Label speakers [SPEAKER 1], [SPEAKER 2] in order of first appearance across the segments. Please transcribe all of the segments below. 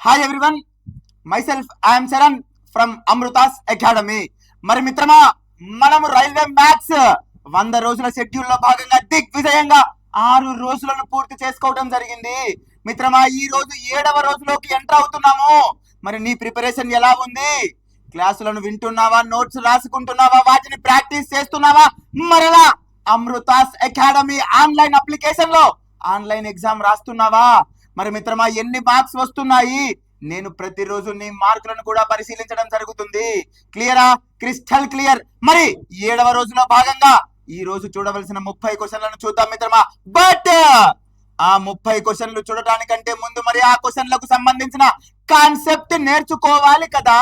[SPEAKER 1] Hi everyone, myself I'm Charan from Amrutha's academy. మరి మిత్రమా, మనము రైల్వే మ్యాథ్స్ 100 రోజుల షెడ్యూల్ లో భాగంగా దిగ్విజయంగా 6 రోజులను పూర్తి చేసుకోవడం జరిగింది. మిత్రమా, ఈ రోజు 7వ రోజులోకి ఎంటర్ అవుతున్నాము. మరి నీ ప్రిపరేషన్ ఎలా ఉంది? క్లాసులను వింటున్నావా? నోట్స్ రాసుకుంటున్నావా? వాటిని ప్రాక్టీస్ చేస్తున్నావా? మరలా అమృతాస్ అకాడమీ ఆన్లైన్ అప్లికేషన్ లో ఆన్లైన్ ఎగ్జామ్ రాస్తున్నావా? మరి మిత్రమా, ఎన్ని మార్క్స్ వస్తున్నాయి? నేను ప్రతిరోజు నీ మార్కులను కూడా పరిశీలించడం జరుగుతుంది. క్లియరా? Crystal clear. మరి 7వ రోజులో భాగంగా ఈ రోజు చూడవలసిన 30 క్వశ్చన్లను చూద్దాం మిత్రమా. బట్ ఆ 30 క్వశ్చన్లు చూడటానికంటే ముందు మరి ఆ క్వశ్చన్లకు సంబంధించిన కాన్సెప్ట్ నేర్చుకోవాలి కదా.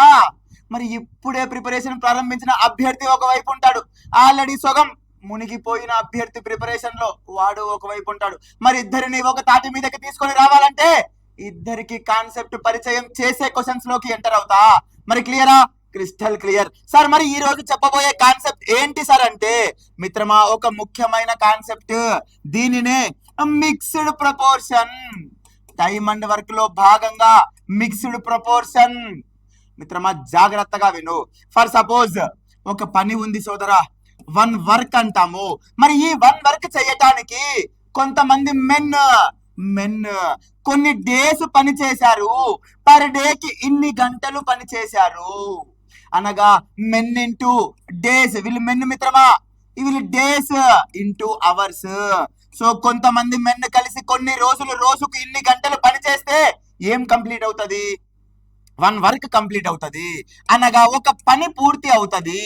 [SPEAKER 1] మరి ఇప్పుడే ప్రిపరేషన్ ప్రారంభించిన అభ్యర్థి ఒకవైపు ఉంటాడు, ఆల్రెడీ సగం మునిగిపోయిన అభ్యర్థి ప్రిపరేషన్ లో వాడు ఒకవైపు ఉంటాడు. మరి ఇద్దరిని ఒక తాటి మీదకి తీసుకొని రావాలంటే ఇద్దరికి కాన్సెప్ట్ పరిచయం చేసే క్వశ్చన్స్ లోకి ఎంటర్ అవుతా. మరి క్లియరా? Crystal clear. సార్, మరి ఈ రోజు చెప్పబోయే కాన్సెప్ట్ ఏంటి సార్ అంటే మిత్రమా, ఒక ముఖ్యమైన కాన్సెప్ట్. దీనినే mixed proportion. Time and work లో భాగంగా మిక్స్డ్ ప్రపోర్షన్. మిత్రమా, జాగ్రత్తగా విను. ఫర్ సపోజ్ ఒక పని ఉంది సోదరా, 1 వర్క్ అంటాము. మరి ఈ 1 వర్క్ చేయటానికి కొంతమంది మెన్ కొన్ని డేస్ పని చేశారు. పర్ డేకి ఇన్ని గంటలు పని చేశారు అనగా మెన్ ఇంటూ డేస్. వీళ్ళు మెన్ మిత్రమా, వీళ్ళు డేస్ ఇంటూ అవర్స్. సో కొంతమంది మెన్ కలిసి కొన్ని రోజులు రోజుకు ఇన్ని గంటలు పని చేస్తే ఏం కంప్లీట్ అవుతుంది? 1 వర్క్ కంప్లీట్ అవుతుంది అనగా ఒక పని పూర్తి అవుతుంది.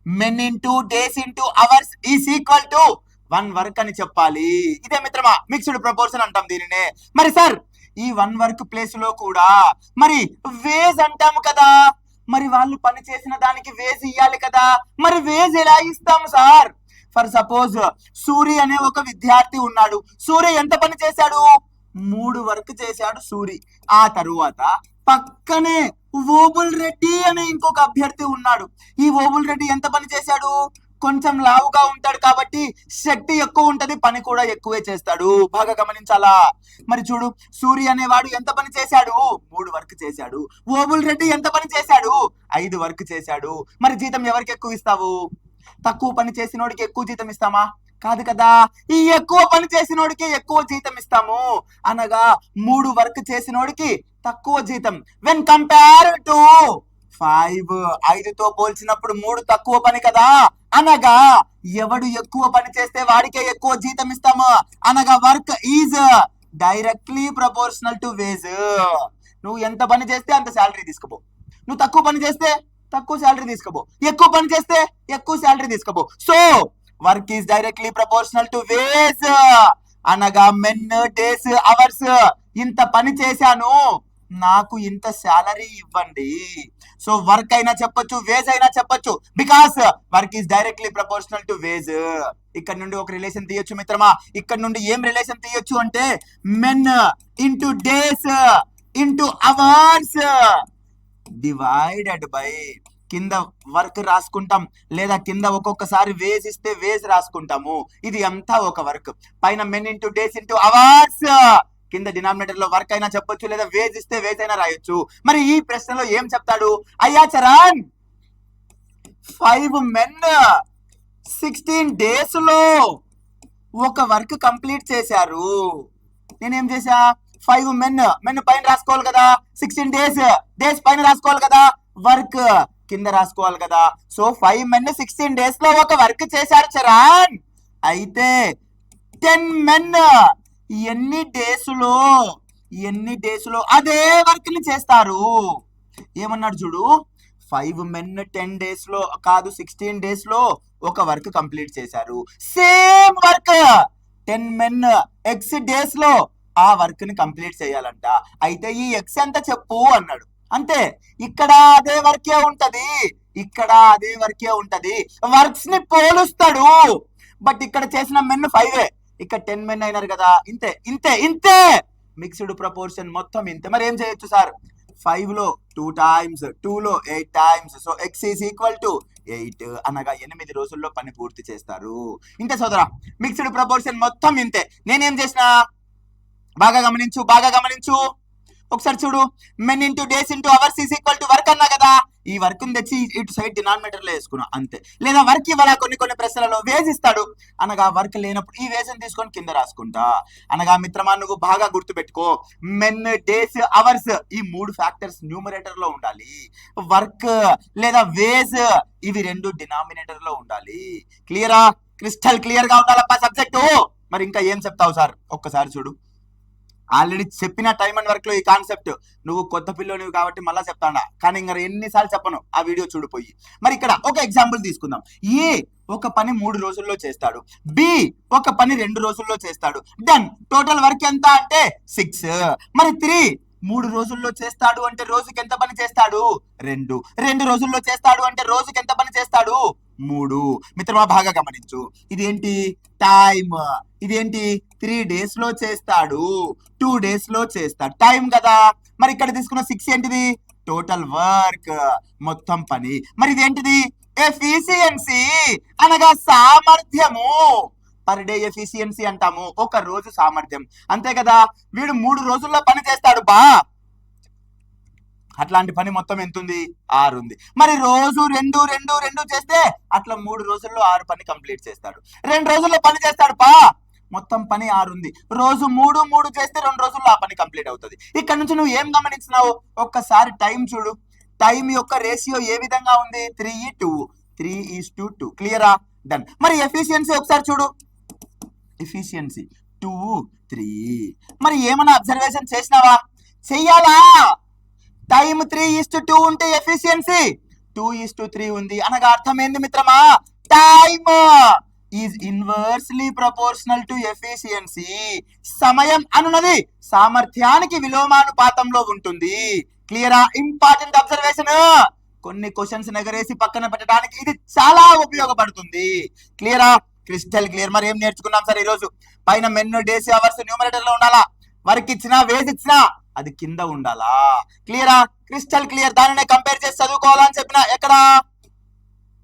[SPEAKER 1] Men into days into hours is equal to 1 work అని చెప్పాలి. ఇదే మిత్రమా మిక్స్డ్ ప్రపోర్షన్ అంటాం దీనినే. మరి సార్, ఈ 1 వర్క్ ప్లేస్ లో కూడా మరి వేజ్ అంటాము కదా. మరి వాళ్ళు పని చేసిన దానికి వేజ్ ఇవ్వాలి కదా. మరి వేజ్ ఎలా ఇస్తాము సార్? ఫర్ సపోజ్ సూరి అనే ఒక విద్యార్థి ఉన్నాడు. సూరి ఎంత పని చేశాడు? 3 వర్క్ చేశాడు సూరి. ఆ తరువాత పక్కనే ఓబుల్ రెడ్డి అనే ఇంకొక అభ్యర్థి ఉన్నాడు. ఈ ఓబుల్ రెడ్డి ఎంత పని చేశాడు? కొంచెం లావుగా ఉంటాడు కాబట్టి శక్తి ఎక్కువ ఉంటది, పని కూడా ఎక్కువే చేస్తాడు. బాగా గమనించాలా. మరి చూడు, సూర్య అనేవాడు ఎంత పని చేశాడు? 3 వర్క్ చేశాడు. ఓబుల్ రెడ్డి ఎంత పని చేశాడు? 5 వర్క్ చేశాడు. మరి జీతం ఎవరికి ఎక్కువ ఇస్తావు? తక్కువ పని చేసినోడికి ఎక్కువ జీతం ఇస్తామా? కాదు కదా. ఈ ఎక్కువ పని చేసినోడికి ఎక్కువ జీతం ఇస్తాము అనగా 3 వర్క్ చేసినోడికి తక్కువ జీతం. వెన్ కంపేర్ టు 5, 5తో పోల్చినప్పుడు 3 తక్కువ పని కదా. అనగా ఎవడు ఎక్కువ పని చేస్తే వాడికే ఎక్కువ జీతం ఇస్తాము అనగా work is directly proportional to wage. నువ్వు ఎంత పని చేస్తే అంత శాలరీ తీసుకోపో. నువ్వు తక్కువ పని చేస్తే తక్కువ శాలరీ తీసుకోపో. ఎక్కువ పని చేస్తే ఎక్కువ శాలరీ తీసుకోపో. So work is directly proportional to wage అనగా మెన్ డేస్ అవర్స్. ఇంత పని చేశాను, నాకు ఇంత శాలరీ ఇవ్వండి. సో వర్క్ అయినా చెప్పొచ్చు, వేజ్ అయినా చెప్పొచ్చు, because work is directly proportional to wage. ఇక్కడ నుండి ఒక రిలేషన్ తీయొచ్చు మిత్రమా. ఇక్కడ నుండి ఏం రిలేషన్ తీయొచ్చు అంటే men into days into hours divided by కింద వర్క్ రాసుకుంటాం, లేదా కింద ఒక్కొక్కసారి వేజ్ ఇస్తే వేజ్ రాసుకుంటాము. ఇది అంతా ఒక వర్క్. పైన men into days into hours, కింద డినామినేటర్ లో వర్క్ అయినా చెప్పొచ్చు, లేదా వేజ్ ఇస్తే వేజ్ అయినా రాయొచ్చు. మరి ఈ ప్రశ్నలో ఏం చెప్తాడు? అయ్యా చరణ్, 5 men 16 days లో ఒక వర్క్ కంప్లీట్ చేశారు. నేనేం చేశా? 5 men పైన రాసుకోవాలి కదా, 16 days పైన రాసుకోవాలి కదా, వర్క్ కింద రాసుకోవాలి కదా. సో 5 men 16 days లో ఒక వర్క్ చేశారు చరణ్. అయితే 10 men ఎన్ని డేస్ లో అదే వర్క్ ని చేస్తారు? ఏమన్నాడు చూడు, 5 men 10 days లో కాదు 16 days లో ఒక వర్క్ కంప్లీట్ చేశారు. Same work 10 men x days లో ఆ వర్క్ ని కంప్లీట్ చేయాలంట. అయితే ఈ ఎక్స్ ఎంత చెప్పు అన్నాడు. అంతే, ఇక్కడ అదే వర్కే ఉంటది, ఇక్కడ అదే వర్కే ఉంటది. వర్క్స్ ని పోలుస్తాడు. బట్ ఇక్కడ చేసిన మెన్ 5, ఇక్కడ 10 men అయినారు కదా. ఇంతే ఇంతే ఇంతే మిక్స్డ్ ప్రపోర్షన్ మొత్తం ఇంతే. మరి ఏం చేయొచ్చు సార్? 5 లో 2 times, 2 లో 8 times. So x is equal to 8 అనగా 8 రోజుల్లో పని పూర్తి చేస్తారు. ఇంతే సోదరా, మిక్స్డ్ ప్రపోర్షన్ మొత్తం ఇంతే. నేనేం చేసిన? బాగా గమనించు. ఒకసారి చూడు, men into days into hours is equal to work అన్నా కదా, ఈ వర్క్ తెచ్చి ఇటు సైడ్ డినామినేటర్ లో వేసుకున్నా అంతే. లేదా వర్క్ ఇవ్వాలా, కొన్ని ప్రశ్నలలో వేజ్ ఇస్తాడు అనగా వర్క్ లేనప్పుడు ఈ వేజ్ తీసుకొని కింద రాసుకుంటా. అనగా మిత్రమా నువ్వు బాగా గుర్తు పెట్టుకో, మెన్ డేస్ అవర్స్ ఈ 3 ఫ్యాక్టర్స్ న్యూమరేటర్ లో ఉండాలి, వర్క్ లేదా వేజ్ ఇవి 2 డినామినేటర్ లో ఉండాలి. క్లియరా? క్రిస్టల్ క్లియర్ గా ఉండాలప్ప సబ్జెక్టు. మరి ఇంకా ఏం చెప్తావు సార్? ఒక్కసారి చూడు, ఆల్రెడీ చెప్పిన టైమ్ అండ్ వర్క్ లో ఈ కాన్సెప్ట్, నువ్వు కొత్త పిల్లోనివి కాబట్టి మళ్ళా చెప్తాడా, కానీ ఇంకా ఎన్నిసార్లు చెప్పను, ఆ వీడియో చూడిపోయి. మరి ఇక్కడ ఒక ఎగ్జాంపుల్ తీసుకుందాం. ఏ ఒక పని 3 రోజుల్లో చేస్తాడు, బి ఒక పని 2 రోజుల్లో చేస్తాడు. డన్. టోటల్ వర్క్ ఎంత అంటే 6. మరి 3 3 రోజుల్లో చేస్తాడు అంటే రోజుకి ఎంత పని చేస్తాడు? 2. 2 రోజుల్లో చేస్తాడు అంటే రోజుకి ఎంత పని చేస్తాడు? 3. మిత్రమా బాగా గమనించు, ఇదేంటి టైం, ఇదేంటి 3 days లో చేస్తాడు, 2 days లో చేస్తాడు, టైం కదా. మరి ఇక్కడ తీసుకున్న 6 ఏంటిది? టోటల్ వర్క్, మొత్తం పని. మరి ఇదేంటిది? ఎఫిషియన్సీ అనగా సామర్థ్యము. పర్ డే ఎఫిషియన్సీ అంటాము, ఒక రోజు సామర్థ్యం, అంతే కదా. వీడు 3 రోజుల్లో పని చేస్తాడు బా, అట్లాంటి పని మొత్తం ఎంత ఉంది? 6 ఉంది. మరి రోజు 2 చేస్తే అట్లా 3 రోజుల్లో 6 పని కంప్లీట్ చేస్తాడు. 2 రోజుల్లో పని చేస్తాడు పా, మొత్తం పని 6 ఉంది. రోజు 3 చేస్తే 2 రోజుల్లో ఆ పని కంప్లీట్ అవుతుంది. ఇక్కడ నుంచి నువ్వు ఏం గమనించినావు? ఒక్కసారి టైం చూడు, టైం యొక్క రేషియో ఏ విధంగా ఉంది? 3:2, 3:2. క్లియరా? డన్. మరి ఎఫిషియన్సీ ఒకసారి చూడు, ఎఫిషియన్సీ 2, 3. మరి ఏమైనా అబ్జర్వేషన్ చేసినావా? చెయ్యాలా? టైం 3:2 ఉంటే ఎఫిషియన్సీ 2:3 ఉంది అనగా అర్థం ఏంది మిత్రమా? Time is inversely proportional to efficiency. సమయం అనున్నది సామర్థ్యానికి విలోమానుపాతంలో ఉంటుంది. క్లియరా? Important observation. కొన్ని క్వశ్చన్స్ నెగరేసి పక్కన పెట్టడానికి ఇది చాలా ఉపయోగపడుతుంది. క్లియరా? Crystal clear. మరి ఏం నేర్చుకున్నాం సార్ ఈరోజు? పైన మెన్ డేస్ అవర్స్ న్యూమరేటర్ లో ఉండాలా, వర్క్ ఇచ్చినా వేజ్ ఇచ్చినా అది కింద ఉండాలా. క్లియరా? Crystal clear. దానినే కంపేర్ చేసి చదువుకోవాలని చెప్పిన, ఎక్కడ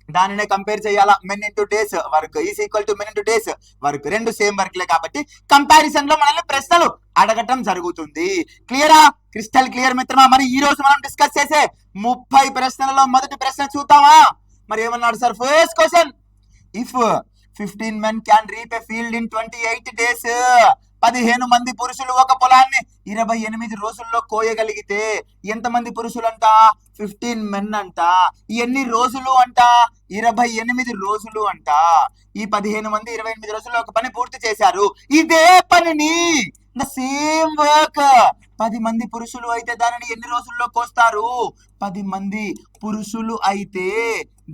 [SPEAKER 1] దానినే కంపేర్ చేయాలా. Men into days work is equal to men into days work, 2 same వర్క్లే కాబట్టి కంపారిజన్ లో మనల్ని ప్రశ్నలు అడగటం జరుగుతుంది. క్లియరా? క్రిస్టల్ క్లియర్ మిత్రమా. మరి ఈ రోజు మనం డిస్కస్ చేసే 30 ప్రశ్నలలో మొదటి ప్రశ్న చూద్దామా? మరి ఏమన్నాడు sir? First question, if 15 men can reap a field in 28 days, 15 మంది పురుషులు ఒక పొలాన్ని 28 రోజుల్లో కోయగలిగితే ఎంతమంది పురుషులు అంట? 15 men అంట. ఎన్ని రోజులు అంట? 28 రోజులు అంట. ఈ 15 మంది 28 రోజుల్లో ఒక పని పూర్తి చేశారు. ఇదే పనిని, ద సేమ్ వర్క్, 10 మంది పురుషులు అయితే దానిని ఎన్ని రోజుల్లో కోస్తారు? 10 మంది పురుషులు అయితే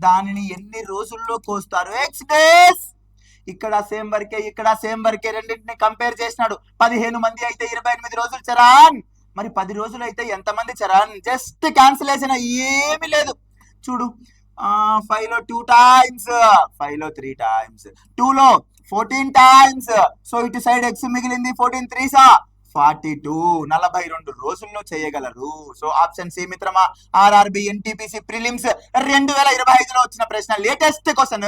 [SPEAKER 1] దానిని ఎన్ని రోజుల్లో కోస్తారు? X days. ఇక్కడ సేమ్ వర్కే, ఇక్కడ సేమ్ వర్కే, రెండింటిని కంపేర్ చేసినాడు. 15 మంది అయితే 28 రోజులు చరాన్. మరి 10 రోజులు అయితే ఎంతమంది చరాన్? జస్ట్ క్యాన్సిలేషన్, ఏమి లేదు. చూడు, 5 లో 2 times, 5 లో 3 times, 2 లో 14 times. సో ఇటు సైడ్ ఎక్స్ మిగిలింది, 14 3s 42, 42 రోజుల్లో చేయగలరు. సో ఆప్షన్ సి మిత్రమా. ఆర్ఆర్బి ఎన్టీపీసీ ప్రిలిమ్స్ 2025లో వచ్చిన ప్రశ్న, లేటెస్ట్ క్వశ్చన్.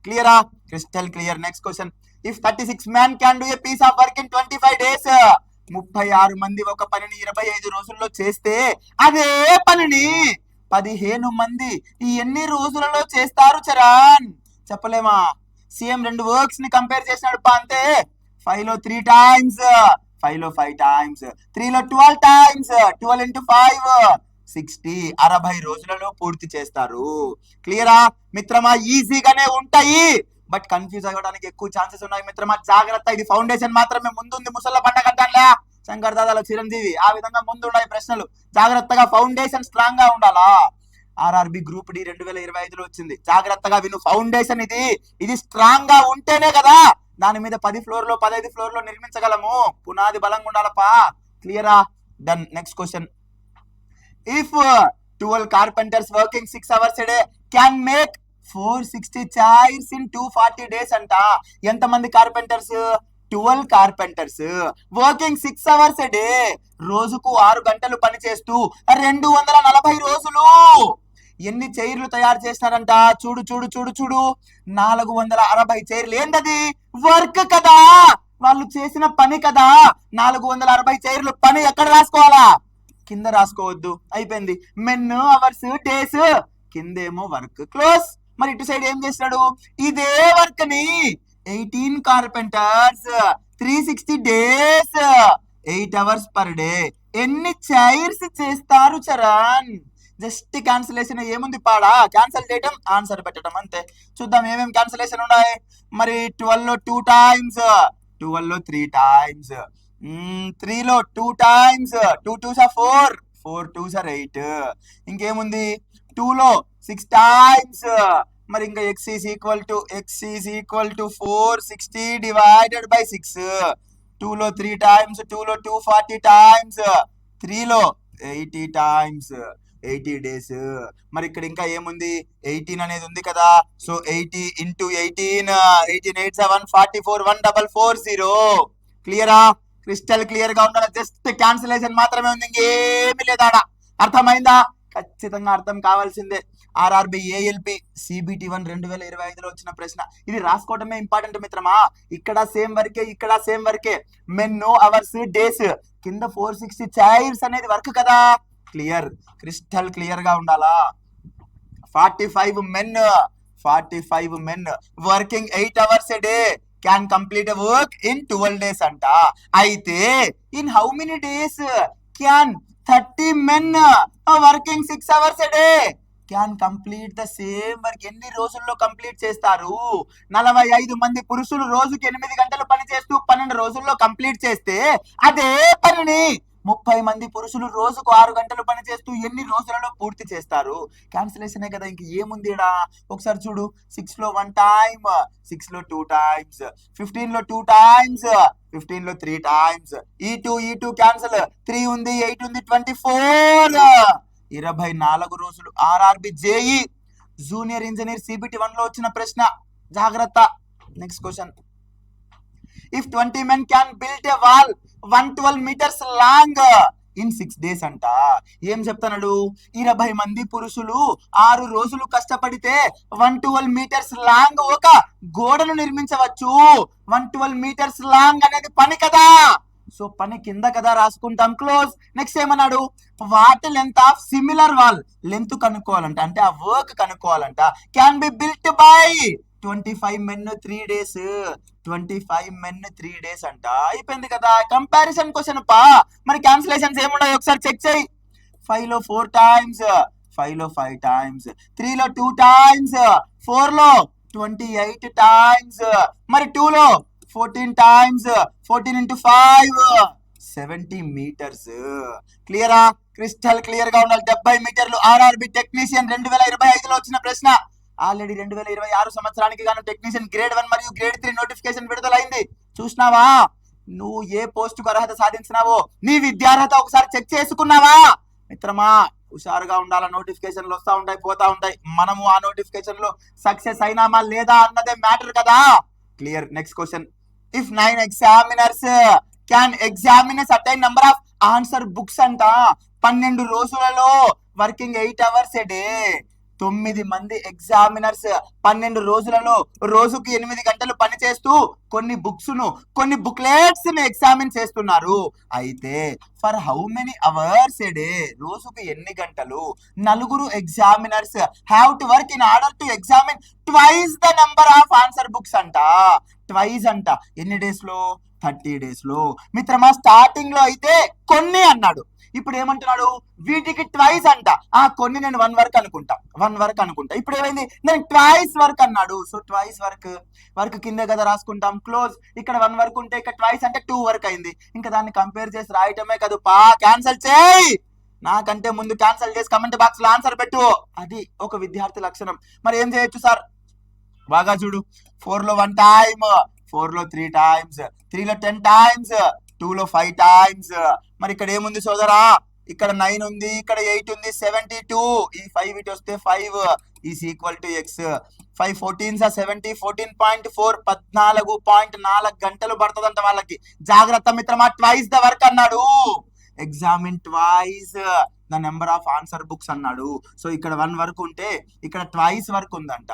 [SPEAKER 1] క్లియరా? Crystal clear. Next question, if 36 men can do a piece of work in 25 days, 36 మంది ఒక పనిని 25 రోజుల్లో చేస్తే అదే పనిని 15 మంది ఎన్ని రోజులలో చేస్తారు చరణ్? చెప్పలేమా? సేమ్ 2 వర్క్స్ ని కంపేర్ చేసినాడు పా, అంతే. 5 లో 3 times, 5 లో 5 times, 3 లో 12 times, 12 into 5 60, 60 రోజులలో పూర్తి చేస్తారు. క్లియరా మిత్రమా? ఈజీగానే ఉంటాయి, బట్ కన్ఫ్యూజ్ అవ్వడానికి ఎక్కువ ఛాన్సెస్ ఉన్నాయి మిత్రమా. జాగ్రత్త, ఇది ఫౌండేషన్ మాత్రమే, ముందుంది ముసళ్ళ పంట కట్టాలే శంకర్ దాదాలో చిరంజీవి, ఆ విధంగా ముందు ఉన్నాయి ప్రశ్నలు. జాగ్రత్తగా, ఫౌండేషన్ స్ట్రాంగ్ గా ఉండాలా. ఆర్ఆర్బి గ్రూప్ డి 2025లో వచ్చింది, జాగ్రత్తగా విను. ఫౌండేషన్ ఇది స్ట్రాంగ్ గా ఉంటేనే కదా దాని మీద 10 ఫ్లోర్లో 15 ఫ్లోర్లో నిర్మించగలము. పునాది బలంగా ఉండాలపా. క్లియరా? Done. Next question, if 12 carpenters working 6 hours a day can make 460 chairs in 240 days అంట. ఎంతమంది carpenters? 12 carpenters working 6 hours a day, రోజుకు 6 గంటలు పని చేస్తూ 240 రోజులు ఎన్ని చైర్లు తయారు చేసినారంట? చూడు చూడు చూడు చూడు, 460 చైర్లు. ఏంటది? వర్క్ కదా, వాళ్ళు చేసిన పని కదా. 460 చైర్లు. పని ఎక్కడ రాసుకోవాలా? కింద రాసుకోవద్దు, అయిపోయింది. మెన్ అవర్స్ డేస్, కిందేమో వర్క్ క్లోజ్. మరి ఇటు సైడ్ ఏం చేస్తాడు, ఇదే వర్క్ ని 18 carpenters 360 days 8 hours per day ఎన్ని చైర్స్ చేస్తారు చరణ్? జస్ట్ క్యాన్సిలేషన్ ఏముంది పాడా, క్యాన్సిల్ చేయటం ఆన్సర్ పెట్టడం అంతే. చూద్దాం ఏమేమి క్యాన్సిలేషన్ ఉన్నాయి. మరి 12 లో 2 టైమ్స్, 12 లో 3 టైమ్స్, 3 లో 2 times, 2 2s are 4, 4 2s are 8. ఇంకేముంది 2 లో 6 టైమ్స్. మరి ఇంకా x is equal to 460 divided by 6. 2 లో 3 టైమ్స్, 2 లో 240 టైమ్స్, 3 లో 80 టైమ్స్, 80 డేస్. మరి ఇక్కడ ఇంకా ఏముంది, 18 అనేది ఉంది కదా, సో 80 ఇంటూ 18, 18 8 7 44, 1440. క్లియరా, క్రిస్టల్ క్లియర్ గా ఉండాలి. జస్ట్ క్యాన్సిలేషన్ మాత్రమే ఉంది, ఇంకేమీ లేదా. అర్థమైందా? ఖచ్చితంగా అర్థం కావాల్సిందే. ఆర్ఆర్బి ఏఎల్పి సిబిటి 1 2025లో వచ్చిన ప్రశ్న. ఇది రాసుకోవడమే ఇంపార్టెంట్ మిత్రమా. ఇక్కడ సేమ్ వర్కే, ఇక్కడ సేమ్ వర్కే. మెన్ అవర్స్ డేస్, కింద 460 చైర్స్ అనేది వర్క్ కదా. క్లియర్, క్రిస్టల్ క్లియర్ గా ఉండాలా. 45 men working 8 hours a day can complete a work in 12 days అంట. అయితే in how many days can 30 men working 6 hours a day can complete the same work? ఎన్ని రోజుల్లో complete చేస్తారు? 45 మంది పురుషులు రోజుకి 8 గంటలు పని చేస్తూ 12 రోజుల్లో కంప్లీట్ చేస్తే, అదే పనిని 30 మంది పురుషులు రోజుకు 6 గంటలు పని చేస్తూ ఎన్ని రోజులలో పూర్తి చేస్తారు? క్యాన్సిలేషనే కదా, ఇంక ఏముంది ఇడా. ఒకసారి చూడు, 6 లో 1 టైమ్, 6 లో 2 టైమ్స్, 15 లో 2 టైమ్స్, 15 లో 3 టైమ్స్, ఈ 2 క్యాన్సిల్, 3 ఉంది, 8 ఉంది, 24, 24 రోజులు. RRB JEE junior engineer CBT 1 లో వచ్చిన ప్రశ్న, జాగ్రత్త. Next question. If 20 men can build a wall 112 meters long in 6 days అంట. ఏం చెప్తున్నాడు, 20 మంది పురుషులు 6 రోజులు కష్టపడితే 112 మీటర్స్ లాంగ్ ఒక గోడను నిర్మించవచ్చు. 112 మీటర్స్ లాంగ్ అనేది పని కదా, సో పని కింద కదా రాసుకుంటాం, క్లోజ్. నెక్స్ట్ ఏమన్నాడు, what length of similar wall, length కనుక్కోవాలంట, అంటే ఆ వర్క్ కనుక్కోవాలంట. Can be built by 25 men 3 days, 25 men 3 days అంట. అయిపోయింది కదా, కంపారిజన్ క్వశ్చన్ పా. మరి క్యాన్సిలేషన్స్ ఏమున్నాయి ఒకసారి చెక్ చేయి. 5 లో 4 టైమ్స్, 5 లో 5 టైమ్స్, 3 లో 2 టైమ్స్, 4 లో 28 టైమ్స్, మరి 2 లో 14 టైమ్స్, 14 into 5 70 meters. క్లియరా, క్రిస్టల్ క్లియర్ గా ఉండాలి. 70 మీటర్లు. ఆర్ఆర్బి టెక్నీషియన్ 2025లో వచ్చిన ప్రశ్న. ఆల్రెడీ 2026 సంవత్సరానికి గాను టెక్నీషియన్ గ్రేడ్ 1 మరియు గ్రేడ్ 3 నోటిఫికేషన్ విడుదలైంది. చూసినావా? నువ్వు ఏ పోస్ట్ కు అర్హత సాధించినావో, నీ విద్యార్హత ఒకసారి చెక్ చేసుకున్నావా? మిత్రమా, హుషారుగా ఉండాలా. నోటిఫికేషన్లు వస్తా ఉంటాయి, పోతా ఉంటాయి. మనము ఆ నోటిఫికేషన్ లో సక్సెస్ అయినామా లేదా అన్నదే మ్యాటర్ కదా. Clear. Next question. If 9 examiners can examine certain number of answer books అంట. 12 రోజులలో వర్కింగ్ 8 hours a day. 9 మంది ఎగ్జామినర్స్ 12 రోజులలో రోజుకి 8 గంటలు పని చేస్తూ కొన్ని బుక్స్ ను, కొన్ని బుక్లెట్స్ ని ఎగ్జామిన్ చేస్తున్నారు. అయితే for how many hours A day, రోజుకు ఎన్ని గంటలు? 4 examiners have to work in order to examine twice the number of answer books అంట. ట్వైస్ అంట. ఎన్ని డేస్ లో? 30 డేస్ లో. మిత్రమా, స్టార్టింగ్ లో అయితే కొన్ని అన్నాడు, ఇప్పుడు ఏమంటున్నాడు, వీటికి ట్వైస్ అంట. కొన్ని నేను 1 వరకు అనుకుంటా. ఇప్పుడు ఏమైంది, నేను ట్వైస్ వర్క్ అన్నాడు. సో ట్వైస్ వర్క్ కిందే కదా రాసుకుంటాం, క్లోజ్. ఇక్కడ 1 వరకు ఉంటే ఇక్కడ ట్వైస్ అంటే 2 వరకు అయింది. ఇంకా దాన్ని కంపేర్ చేసి రాయటమే కదా పా. క్యాన్సల్ చేయి, నాకంటే ముందు క్యాన్సల్ చేసి కమెంట్ బాక్స్ లో ఆన్సర్ పెట్టు. అది ఒక విద్యార్థి లక్షణం. మరి ఏం చేయొచ్చు సార్? బాగా చూడు. 4 లో 1 టైమ్, 4 లో 3 టైమ్స్, 3 లో 10 టైమ్స్, 2 లో 5 టైమ్స్. మరి ఇక్కడ ఏముంది సోదరా? ఇక్కడ 9 ఉంది, ఇక్కడ 8 ఉంది, 72. ఈ 5 ఇటు వస్తే 5 is equal to x. 5 14s 70, 14.4 14.4 గంటలు పడుతుందంట వాళ్ళకి. జాగ్రత్త మిత్రమా, ట్వైస్ ద వర్క్ అన్నాడు. Examine twice the number of answer books అన్నాడు. సో ఇక్కడ 1 వరకు ఉంటే ఇక్కడ ట్వైస్ వరకు ఉందంట.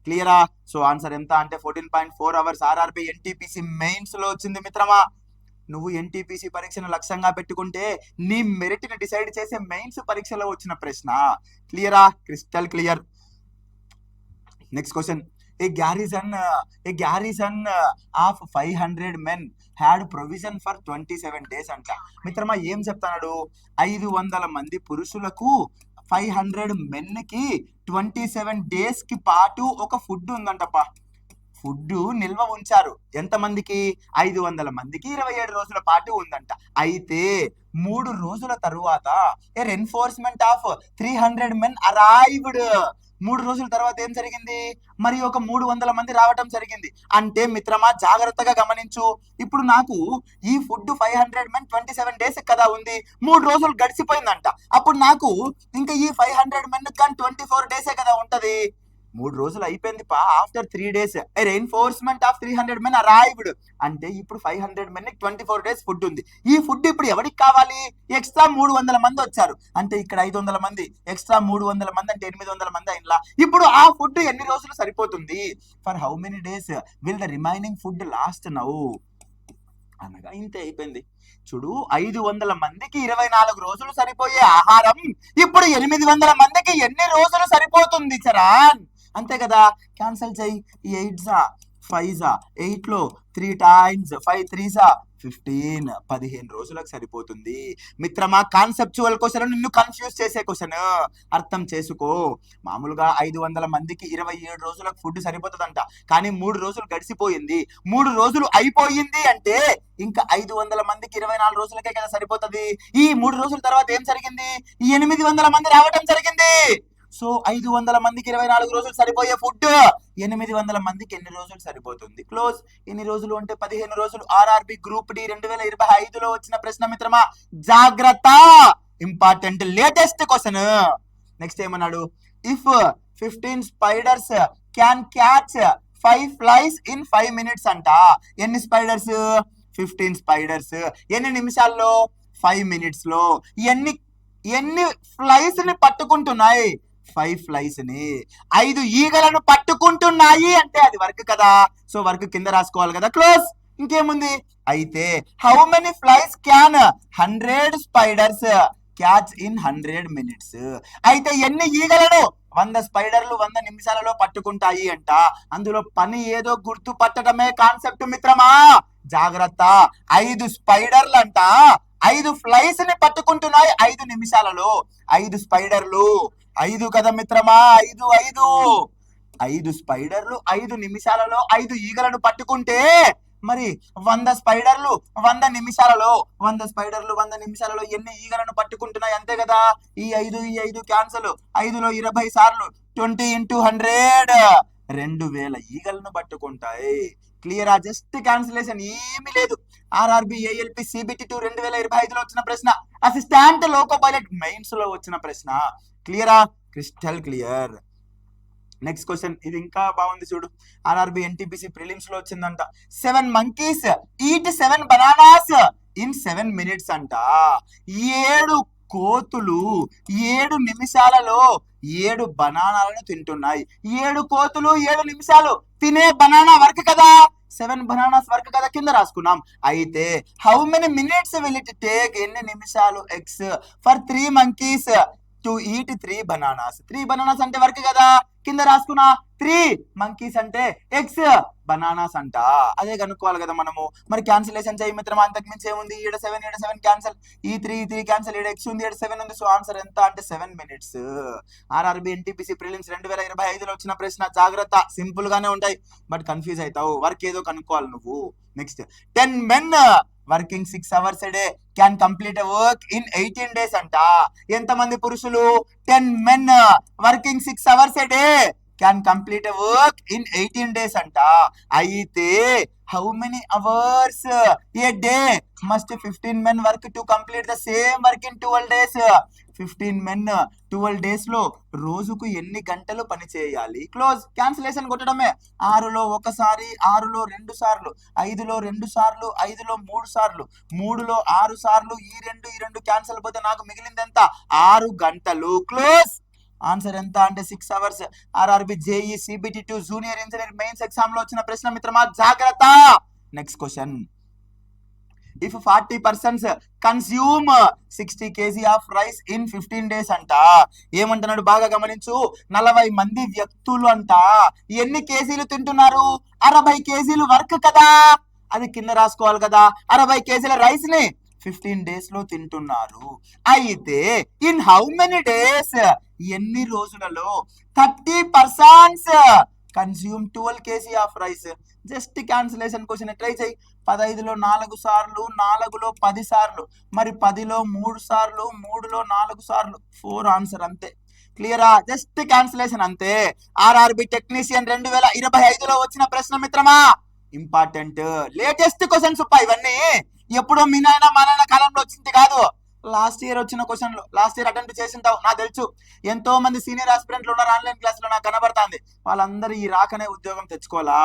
[SPEAKER 1] క్లియరా? సో ఆన్సర్ ఎంత అంటే 14.4 hours ఆర్ఆర్బి ఎన్టీపీసీ మెయిన్స్ లో వచ్చింది మిత్రమా. నువ్వు ఎన్టీపీసీ పరీక్షను లక్ష్యంగా పెట్టుకుంటే నీ మెరిట్ ని డిసైడ్ చేసే మెయిన్స్ పరీక్షలో వచ్చిన ప్రశ్న. క్లియరా? Crystal clear. Next question. A garrison of 500 men had provision for 27 days అంట. మిత్రమా ఏం చెప్తాడు? 500 మంది పురుషులకు 500 men కి 27 days కి పాటు ఒక ఫుడ్ ఉందంటప్పా. ఫుడ్ నిల్వ ఉంచారు. ఎంతమందికి? 500 మందికి 27 రోజుల పాటు ఉందంట. అయితే 3 రోజుల తరువాత ఏ రెన్ఫోర్స్మెంట్ ఆఫ్ 300 men అరైవ్డ్. 3 రోజుల తర్వాత ఏం జరిగింది? మరి ఒక 300 మంది రావటం జరిగింది. అంటే మిత్రమా జాగ్రత్తగా గమనించు. ఇప్పుడు నాకు ఈ ఫుడ్ 500 men 27 days కదా ఉంది. 3 రోజులు గడిచిపోయిందంట. అప్పుడు నాకు ఇంకా ఈ 500 men కానీ 24 days కదా ఉంటది. 3 రోజులు అయిపోయింది పా. After 3 days A reinforcement of 300 men arrived. అంటే ఇప్పుడు 500 men 24 days ఫుడ్ ఉంది. ఈ ఫుడ్ ఇప్పుడు ఎవరికి కావాలి? ఎక్స్ట్రా 300 మంది వచ్చారు. అంటే ఇక్కడ 500 మంది ఎక్స్ట్రా 300 మంది అంటే 800 మంది అయినలా. ఇప్పుడు ఆ ఫుడ్ ఎన్ని రోజులు సరిపోతుంది? For how many days will the remaining food lost now అనగా ఇంతే అయిపోయింది. చూడు, 500 మందికి 24 రోజులు సరిపోయే ఆహారం ఇప్పుడు 800 మందికి ఎన్ని రోజులు సరిపోతుంది చరణ్? అంతే కదా. క్యాన్సిల్ చెయ్యి. 8 5 8 లో 3 times 5 3 15 15 రోజులకు సరిపోతుంది. మిత్రమా కాన్సెప్చువల్ క్వశ్చన్, నిన్ను కన్ఫ్యూజ్ చేసే క్వశ్చన్, అర్థం చేసుకో. మామూలుగా 500 మందికి 27 రోజులకు ఫుడ్ సరిపోతుందంట. కానీ 3 రోజులు గడిచిపోయింది. 3 రోజులు అయిపోయింది అంటే ఇంకా 500 మందికి 24 రోజులకే కదా సరిపోతుంది. ఈ 3 రోజుల తర్వాత ఏం జరిగింది? 800 మంది రావటం జరిగింది. సో 500 మందికి 24 రోజులు సరిపోయే ఫుడ్ 800 మందికి ఎన్ని రోజులు సరిపోతుంది? క్లోజ్. ఎన్ని రోజులు అంటే 15 రోజులు. ఆర్ఆర్బి గ్రూప్ డి 2025లో వచ్చిన ప్రశ్న మిత్రమా, జాగ్రత్త. Important latest question. నెక్స్ట్ ఏమన్నాడు? If 15 spiders can catch 5 flies in 5 minutes అంట. ఎన్ని స్పైడర్స్? 15 స్పైడర్స్ ఎన్ని నిమిషాల్లో? 5 minutes లో. ఎన్ని ఫ్లైస్ ని పట్టుకుంటున్నాయి? 5 ఫ్లైస్ ని. 5 ఈగలను పట్టుకుంటున్నాయి అంటే అది వర్క్ కదా. సో వర్క్ కింద రాసుకోవాలి కదా. క్లోజ్. ఇంకేముంది? అయితే how many flies can 100 spiders catch in 100 minutes? అయితే ఎన్ని ఈగలను 100 స్పైడర్లు 100 నిమిషాలలో పట్టుకుంటాయి అంట. అందులో పని ఏదో గుర్తు పట్టడమే కాన్సెప్ట్ మిత్రమా. జాగ్రత్త. 5 స్పైడర్లు అంట 5 ఫ్లైస్ ని పట్టుకుంటున్నాయి 5 నిమిషాలలో. 5 స్పైడర్లు 5 కదా మిత్రమా. 5 స్పైడర్లు 5 నిమిషాలలో 5 ఈగలను పట్టుకుంటే మరి 100 స్పైడర్లు 100 నిమిషాలలో 100 స్పైడర్లు 100 నిమిషాలలో ఎన్ని ఈగలను పట్టుకుంటున్నాయి? అంతే కదా. ఈ 5 క్యాన్సల్. 5లో 20 సార్లు 20 into 100 2000 ఈగలను పట్టుకుంటాయి. క్లియరా? జస్ట్ క్యాన్సిలేషన్, ఏమీ లేదు. ఆర్ఆర్బి ఏఎల్పి సిబిటి 2 2025లో వచ్చిన ప్రశ్న. అసిస్టెంట్ లోకో పైలట్ మెయిన్స్ లో వచ్చిన ప్రశ్న. క్లియరా? Crystal clear. Next question. ఇది ఇంకా బాగుంది చూడు. ఆర్ఆర్బి ఎన్టీపీసీ ప్రిలిమ్స్ లో వచ్చిందంట. 7 monkeys eat 7 bananas in 7 minutes అంట. 7 కోతులు 7 నిమిషాలలో 7 బనానాలను తింటున్నాయి. 7 కోతులు 7 నిమిషాలు తినే బనానా వర్క్ కదా. 7 bananas వర్క్ కదా, కింద రాసుకున్నాం. అయితే how many minutes will it take? ఎన్ని నిమిషాలు X for 3 monkeys to eat 3 bananas? 3 bananas అంటే వర్క్ కదా, కింద రాసుకున్నా. 3 monkeys అంటే ఎక్స్ బనానాస్ అంట. అదే కనుక్కోవాలి కదా మనము. మరి క్యాన్సిలేషన్ చేయి మిత్రమా. అంతకు మించి ఏముంది? 7 క్యాన్సల్. ఈ 3 క్యాన్సల్. ఎక్స్ ఉంది, 7 ఉంది. సో ఆన్సర్ ఎంత అంటే 7 minutes. ఆర్ఆర్బి ఎన్టీపీసీ ప్రిలిమ్స్ 2025లో వచ్చిన ప్రశ్న. జాగ్రత్త. సింపుల్ గానే ఉంటాయి బట్ కన్ఫ్యూజ్ అవుతావు. వర్క్ ఏదో కనుక్కోవాలి నువ్వు. Next. 10 men working 6 hours a day can complete work in 18 days అంట. ఎంతమంది పురుషులు? 10 men working 6 hours a day can complete work in 18 days అంట. అయితే how many hours A day must 15 men work to complete the same work in 12 days? 15 men 12 days లో రోజుకు ఎన్ని గంటలు పని చేయాలి? క్లోజ్. క్యాన్సిలేషన్ కొట్టడమే. 6లో 1 సారి, 6లో 2 సార్లు, 5లో 2 సార్లు, 5లో 3 సార్లు, 3లో 6 సార్లు. ఈ 2 క్యాన్సిల్ పోతే నాకు మిగిలింది ఎంత? 6 గంటలు. క్లోజ్. ఆన్సర్ ఎంత అంటే 6 hours. RRB JE CBT 2 junior engineer mains exam లో వచ్చిన ప్రశ్న మిత్రమా. జాగ్రత్త. Next question. If 40 persons consume 60 kg of rice in 15 days అంట. ఏమంటున్నాడు బాగా గమనించు, 40 మంది వ్యక్తులు అంట ఎన్ని కేజీలు తింటున్నారు? 60 కేజీలు వర్క్ కదా, అది కింద రాసుకోవాలి కదా. 60 కేజీల రైస్ ని 15 days లో తింటున్నారు. అయితే ఇన్ హౌ మెనీ డేస్, ఎన్ని రోజులలో 30% consume 12 kg of rice. Just cancellation question try చేయి. 15లో 4 సార్లు, 4లో 10 సార్లు, మరి 10లో 3 సార్లు, 3లో 4 సార్లు, 4 ఆన్సర్ అంతే. క్లియరా? జస్ట్ క్యాన్సిలేషన్ అంతే. ఆర్ఆర్బి టెక్నీషియన్ 2025లో వచ్చిన ప్రశ్న మిత్రమా, ఇంపార్టెంట్ లేటెస్ట్ క్వశ్చన్స్ ఇవన్నీ. ఎప్పుడో మీ నాయన మా నాయన కాలంలో వచ్చింది కాదు, లాస్ట్ ఇయర్ వచ్చిన క్వశ్చన్లు. లాస్ట్ ఇయర్ అటెంప్ట్ చేసింటావు నాకు తెలుసు. ఎంతో మంది సీనియర్ ఆస్పిరెంట్లు ఉన్నారు ఆన్లైన్ క్లాస్ లో, నాకు కనబడుతుంది. వాళ్ళందరూ ఈ రాకనే ఉద్యోగం తెచ్చుకోవాలా.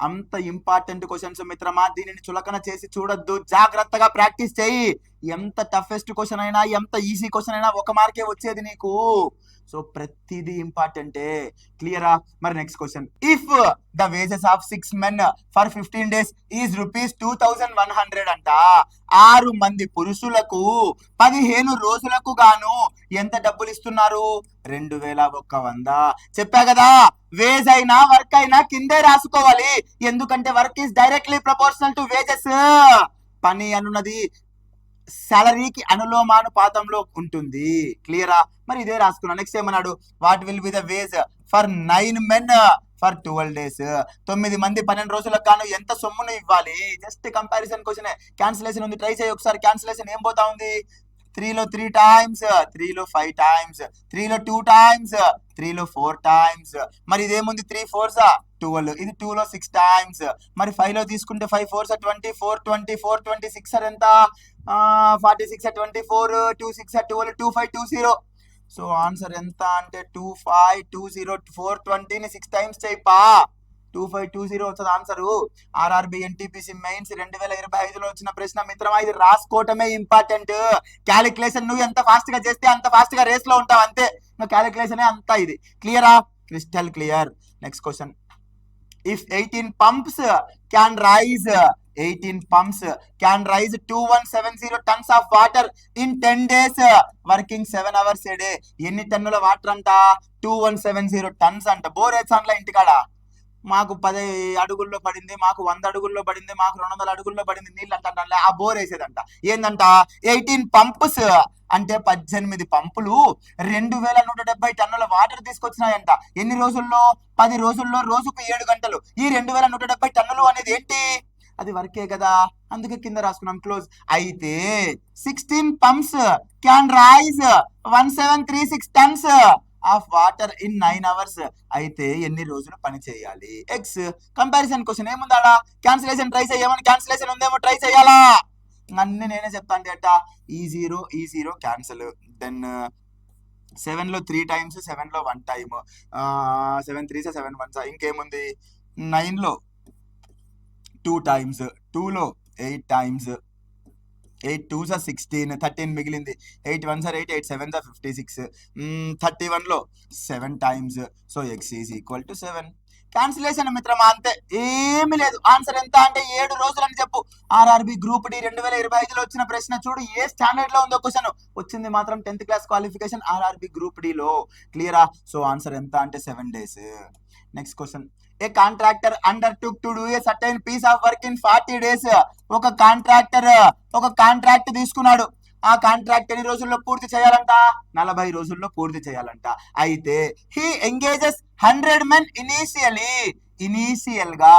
[SPEAKER 1] అంత ఇంపార్టెంట్ క్వశ్చన్స్ మిత్రమా, దీనిని చులకన చేసి చూడొద్దు, జాగ్రత్తగా ప్రాక్టీస్ చేయి. ఎంత టఫెస్ట్ క్వశ్చన్ అయినా, ఎంత ఈజీ క్వశ్చన్ అయినా 1 మార్కే వచ్చేది నీకు. సో ప్రతిదీ ఇంపార్టెంటే. క్లియరా? మరి next question, if the wages of 6 men for 15 days is ₹2100 అంట. 6 మంది పురుషులకు 15 రోజులకు గాను ఎంత డబ్బులు ఇస్తున్నారు? 2100. చెప్పా కదా, వేజ్ అయినా వర్క్ అయినా కిందే రాసుకోవాలి. ఎందుకంటే work is directly proportional to wages. పని అనున్నది సాలరీకి అనులోమానుపాతంలో ఉంటుంది. క్లియరా? మరి ఇదే రాసుకున్నా. నెక్స్ట్ ఏమన్నాడు, what will be the wage for 9 men for 12 days. 9 మంది 12 రోజులకు గాను ఎంత సొమ్మును ఇవ్వాలి? Just comparison question. క్యాన్సిలేషన్ ఉంది, ట్రై చేయి ఒకసారి. క్యాన్సిలేషన్ ఏం పోతా ఉంది? 3లో 3 times, 3లో 5 times, 3లో 2 times, 3లో 4 times. మరి ఇదేముంది? 3 4s 12, ఇది 2లో 6 times. మరి 5లో తీసుకుంటే 5 4s 20, 4 20, 4 26 ఎంత? 46 24, 26 12, 2520. సో ఆన్సర్ ఎంత అంటే 2520. 420ని 6 times చేయపా, 2520 వస్తుంది ఆన్సరు. ఆర్ఆర్బి ఎన్టీపీసీ మెయిన్స్ 2025లో వచ్చిన ప్రశ్న మిత్రమా, ఇది రాసుకోవటమే ఇంపార్టెంట్. క్యాలిక్యులేషన్ నువ్వు ఎంత ఫాస్ట్ గా చేస్తే అంత ఫాస్ట్ గా రేస్ లో ఉంటావు అంతే. క్యాలిక్యులేషన్ అంతా ఇది. క్లియరా? Crystal clear. Next question, if 18 pumps can rise 18 pumps can rise 2170 tons of water in 10 days working 7 hours a day. ఎన్ని టన్నుల వాటర్ అంట? 2170 tons అంట. బోర్ వేసాన్లా ఇంటికాడ. మాకు 10 అడుగుల్లో పడింది, మాకు 100 అడుగుల్లో పడింది, మాకు 200 అడుగుల్లో పడింది నీళ్ళు అంట. ఆ బోర్ వేసేదంట. ఏందంట? 18 pumps అంటే 18 పంపులు 2170 టన్నుల వాటర్ తీసుకొచ్చినాయంట. ఎన్ని రోజుల్లో? 10 రోజుల్లో, రోజుకు 7 గంటలు. ఈ 2170 టన్నులు అనేది ఏంటి? అది వర్కే కదా, అందుకే కింద రాసుకున్నాం క్లోజ్. అయితే 16 pumps can raise 1736 tons of water in 9 hours. అయితే ఎన్ని రోజులు పని చేయాలి? ఎక్స్. కంపారిజన్ క్వశ్చన్ ఏముందా? క్యాన్సిలేషన్ ట్రై చేయమని, క్యాన్సిలేషన్ ఉందేమో ట్రై చేయాలా? అన్ని నేనే చెప్తాను అట. ఈ జీరో క్యాన్సిల్. దెన్ 7లో 3 times, 7లో 1 time, 7 3s 7 1s. ఇంకేముంది? 9లో 2 times, 2లో 8 times, 8 2s 16, 13 మిగిలింది. 8 1s 8, 8 7s 56. 31లో 7 times. So x is equal to 7. Cancellation మిత్రమా అంతే, ఏమి లేదు. ఆన్సర్ ఎంత అంటే 7 రోజులు అని చెప్పు. ఆర్ఆర్బి గ్రూప్ డి 2025లో వచ్చిన ప్రశ్న చూడు, ఏ స్టాండర్డ్ లో ఉందో క్వశ్చన్ వచ్చింది మాత్రం 10th class qualification RRB group D లో. క్లియరా? సో ఆన్సర్ ఎంత అంటే 7 days. Next question, a contractor undertook to do a certain piece of work in 40 days. ఒక కాంట్రాక్ట్ తీసుకున్నాడు. ఆ కాంట్రాక్ట్ ఎన్ని రోజుల్లో పూర్తి చేయాలంట? 40 రోజుల్లో పూర్తి చేయాలంట. అయితే హీ ఎంగేజెస్ 100 men ఇనీషియల్ గా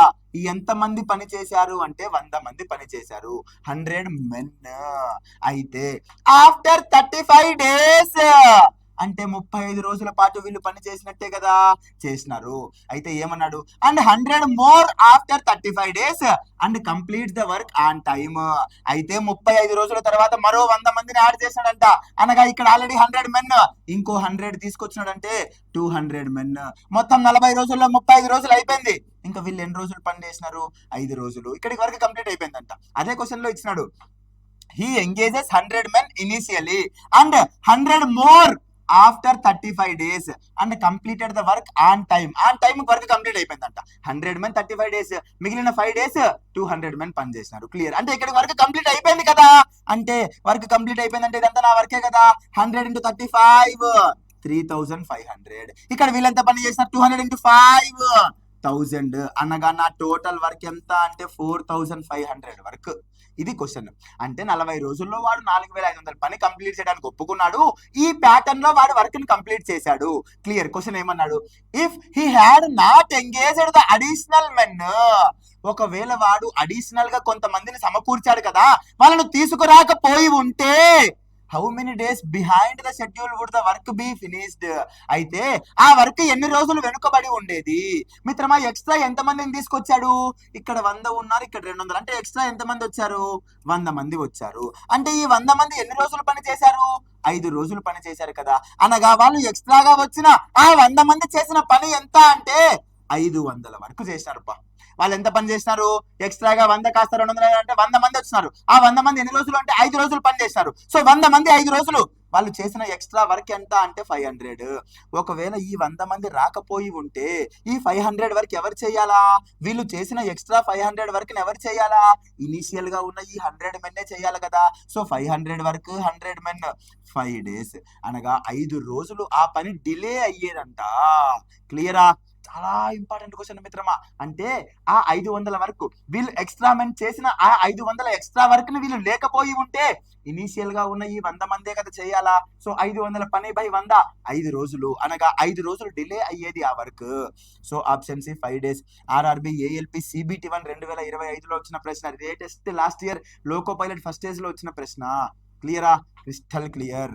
[SPEAKER 1] ఎంత మంది పని చేశారు అంటే 100 మంది పని చేశారు. 100 men. అయితే ఆఫ్టర్ 35 days అంటే 35 రోజుల పాటు వీళ్ళు పని చేసినట్టే కదా, చేసినారు. అయితే ఏమన్నాడు? And 100 more after 35 days and complete the work on time. అయితే 35 రోజుల తర్వాత మరో 100 మందిని యాడ్ చేసినాడంట. అనగా ఇక్కడ ఆల్రెడీ 100 men, ఇంకో 100 తీసుకొచ్చినాడంటే 200 men. మొత్తం 40 రోజుల్లో 35 రోజులు అయిపోయింది. ఇంకా వీళ్ళు ఎన్ని రోజులు పని చేసినారు? 5 రోజులు. ఇక్కడికి వరకు కంప్లీట్ అయిపోయిందంట. అదే క్వశ్చన్ లో ఇచ్చినాడు, he engages 100 men initially and 100 more after 35 days and completed the work on time work complete అయిపోయిందంట. 100 men 35 days, మిగిలిన 5 days 200 men పని చేసినారు. క్లియర్. అంటే ఇక్కడ వర్క్ కంప్లీట్ అయిపోయింది కదా, అంటే వర్క్ కంప్లీట్ అయిపోయిందంటే ఇదంతా నా వర్కే కదా. 100 into 35 3500. ఇక్కడ వీళ్ళంతా పని చేసినారు 200 into 5 1000 అనగా నా టోటల్ వర్క్ ఎంత అంటే 4500 వర్క్. ఇది క్వశ్చన్. అంటే 40 రోజుల్లో వాడు 4500 పని కంప్లీట్ చేయడానికి ఒప్పుకున్నాడు. ఈ ప్యాటర్న్ లో వాడు వర్క్ ని కంప్లీట్ చేశాడు. క్లియర్. క్వశ్చన్ ఏమన్నాడు, if he had not engaged the additional men, ఒకవేళ వాడు అడిషనల్ గా కొంతమందిని సమకూర్చాడు కదా, వాళ్ళను తీసుకురాకపోయి ఉంటే how many days behind the schedule would the work be finished, అయితే ఆ వర్క్ ఎన్ని రోజులు వెనుకబడి ఉండేది. మిత్రమా ఎక్స్ట్రా ఎంత మందిని తీసుకొచ్చాడు, ఇక్కడ 100 ఉన్నారు, ఇక్కడ 200, అంటే ఎక్స్ట్రా ఎంత మంది వచ్చారు, 100 మంది వచ్చారు. అంటే ఈ 100 మంది ఎన్ని రోజులు పని చేశారు, 5 రోజులు పని చేశారు కదా. అనగా వాళ్ళు ఎక్స్ట్రాగా వచ్చిన ఆ 100 మంది చేసిన పని ఎంత అంటే 500 వరకు చేశారు. వాళ్ళు ఎంత పని చేసినారు, ఎక్స్ట్రాగా 100 కాస్త 200 అంటే 100 మంది వచ్చినారు. ఆ 100 మంది ఎన్ని రోజులు అంటే 5 రోజులు పని చేస్తారు. సో 100 మంది 5 రోజులు వాళ్ళు చేసిన ఎక్స్ట్రా వర్క్ ఎంత అంటే 500. ఒకవేళ ఈ 100 మంది రాకపోయి ఉంటే ఈ 500 వర్క్ ఎవరు చేయాలా, వీళ్ళు చేసిన ఎక్స్ట్రా 500 వర్క్ ని ఎవరు చేయాలా, ఇనిషియల్ గా ఉన్న ఈ 100 మెన్నే చేయాలి కదా. సో 500 వర్క్ 100 మెన్ 5 days అనగా 5 రోజులు ఆ పని డిలే అయ్యేదంట. క్లియరా. చాలా ఇంపార్టెంట్ క్వశ్చన్ మిత్రమా. అంటే ఆ 500 వరకు వీళ్ళు ఎక్స్ట్రా మెన్ చేసిన ఆ 500 ఎక్స్ట్రా వర్క్ ని వీళ్ళు లేకపోయి ఉంటే ఇనీషియల్ గా ఉన్న ఈ 100 మందే కదా చేయాలా. సో 500 పని బై 100 5 రోజులు అనగా 5 రోజులు డిలే అయ్యేది ఆ work. So option C 5 days. RRB ALP CBT 1 2025లో వచ్చిన ప్రశ్న, latest last year loco pilot first stage లో వచ్చిన ప్రశ్న. క్లియరా, crystal clear.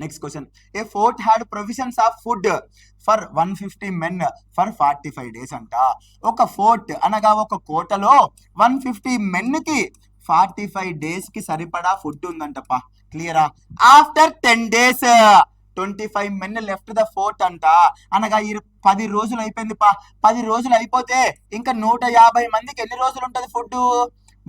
[SPEAKER 1] Next question, a fort had provisions of food for 150 men for 45 days అంట. ఒక ఫోర్ట్ అనగా ఒక కోటలో 150 men కి 45 days కి సరిపడా ఫుడ్ ఉందంటప్పా. క్లియరా. After 10 days 25 men left the fort అంట. అనగా 10 రోజులు అయిపోయింది 10 రోజులు అయిపోతే ఇంకా 150 మందికి ఎన్ని రోజులు ఉంటది ఫుడ్,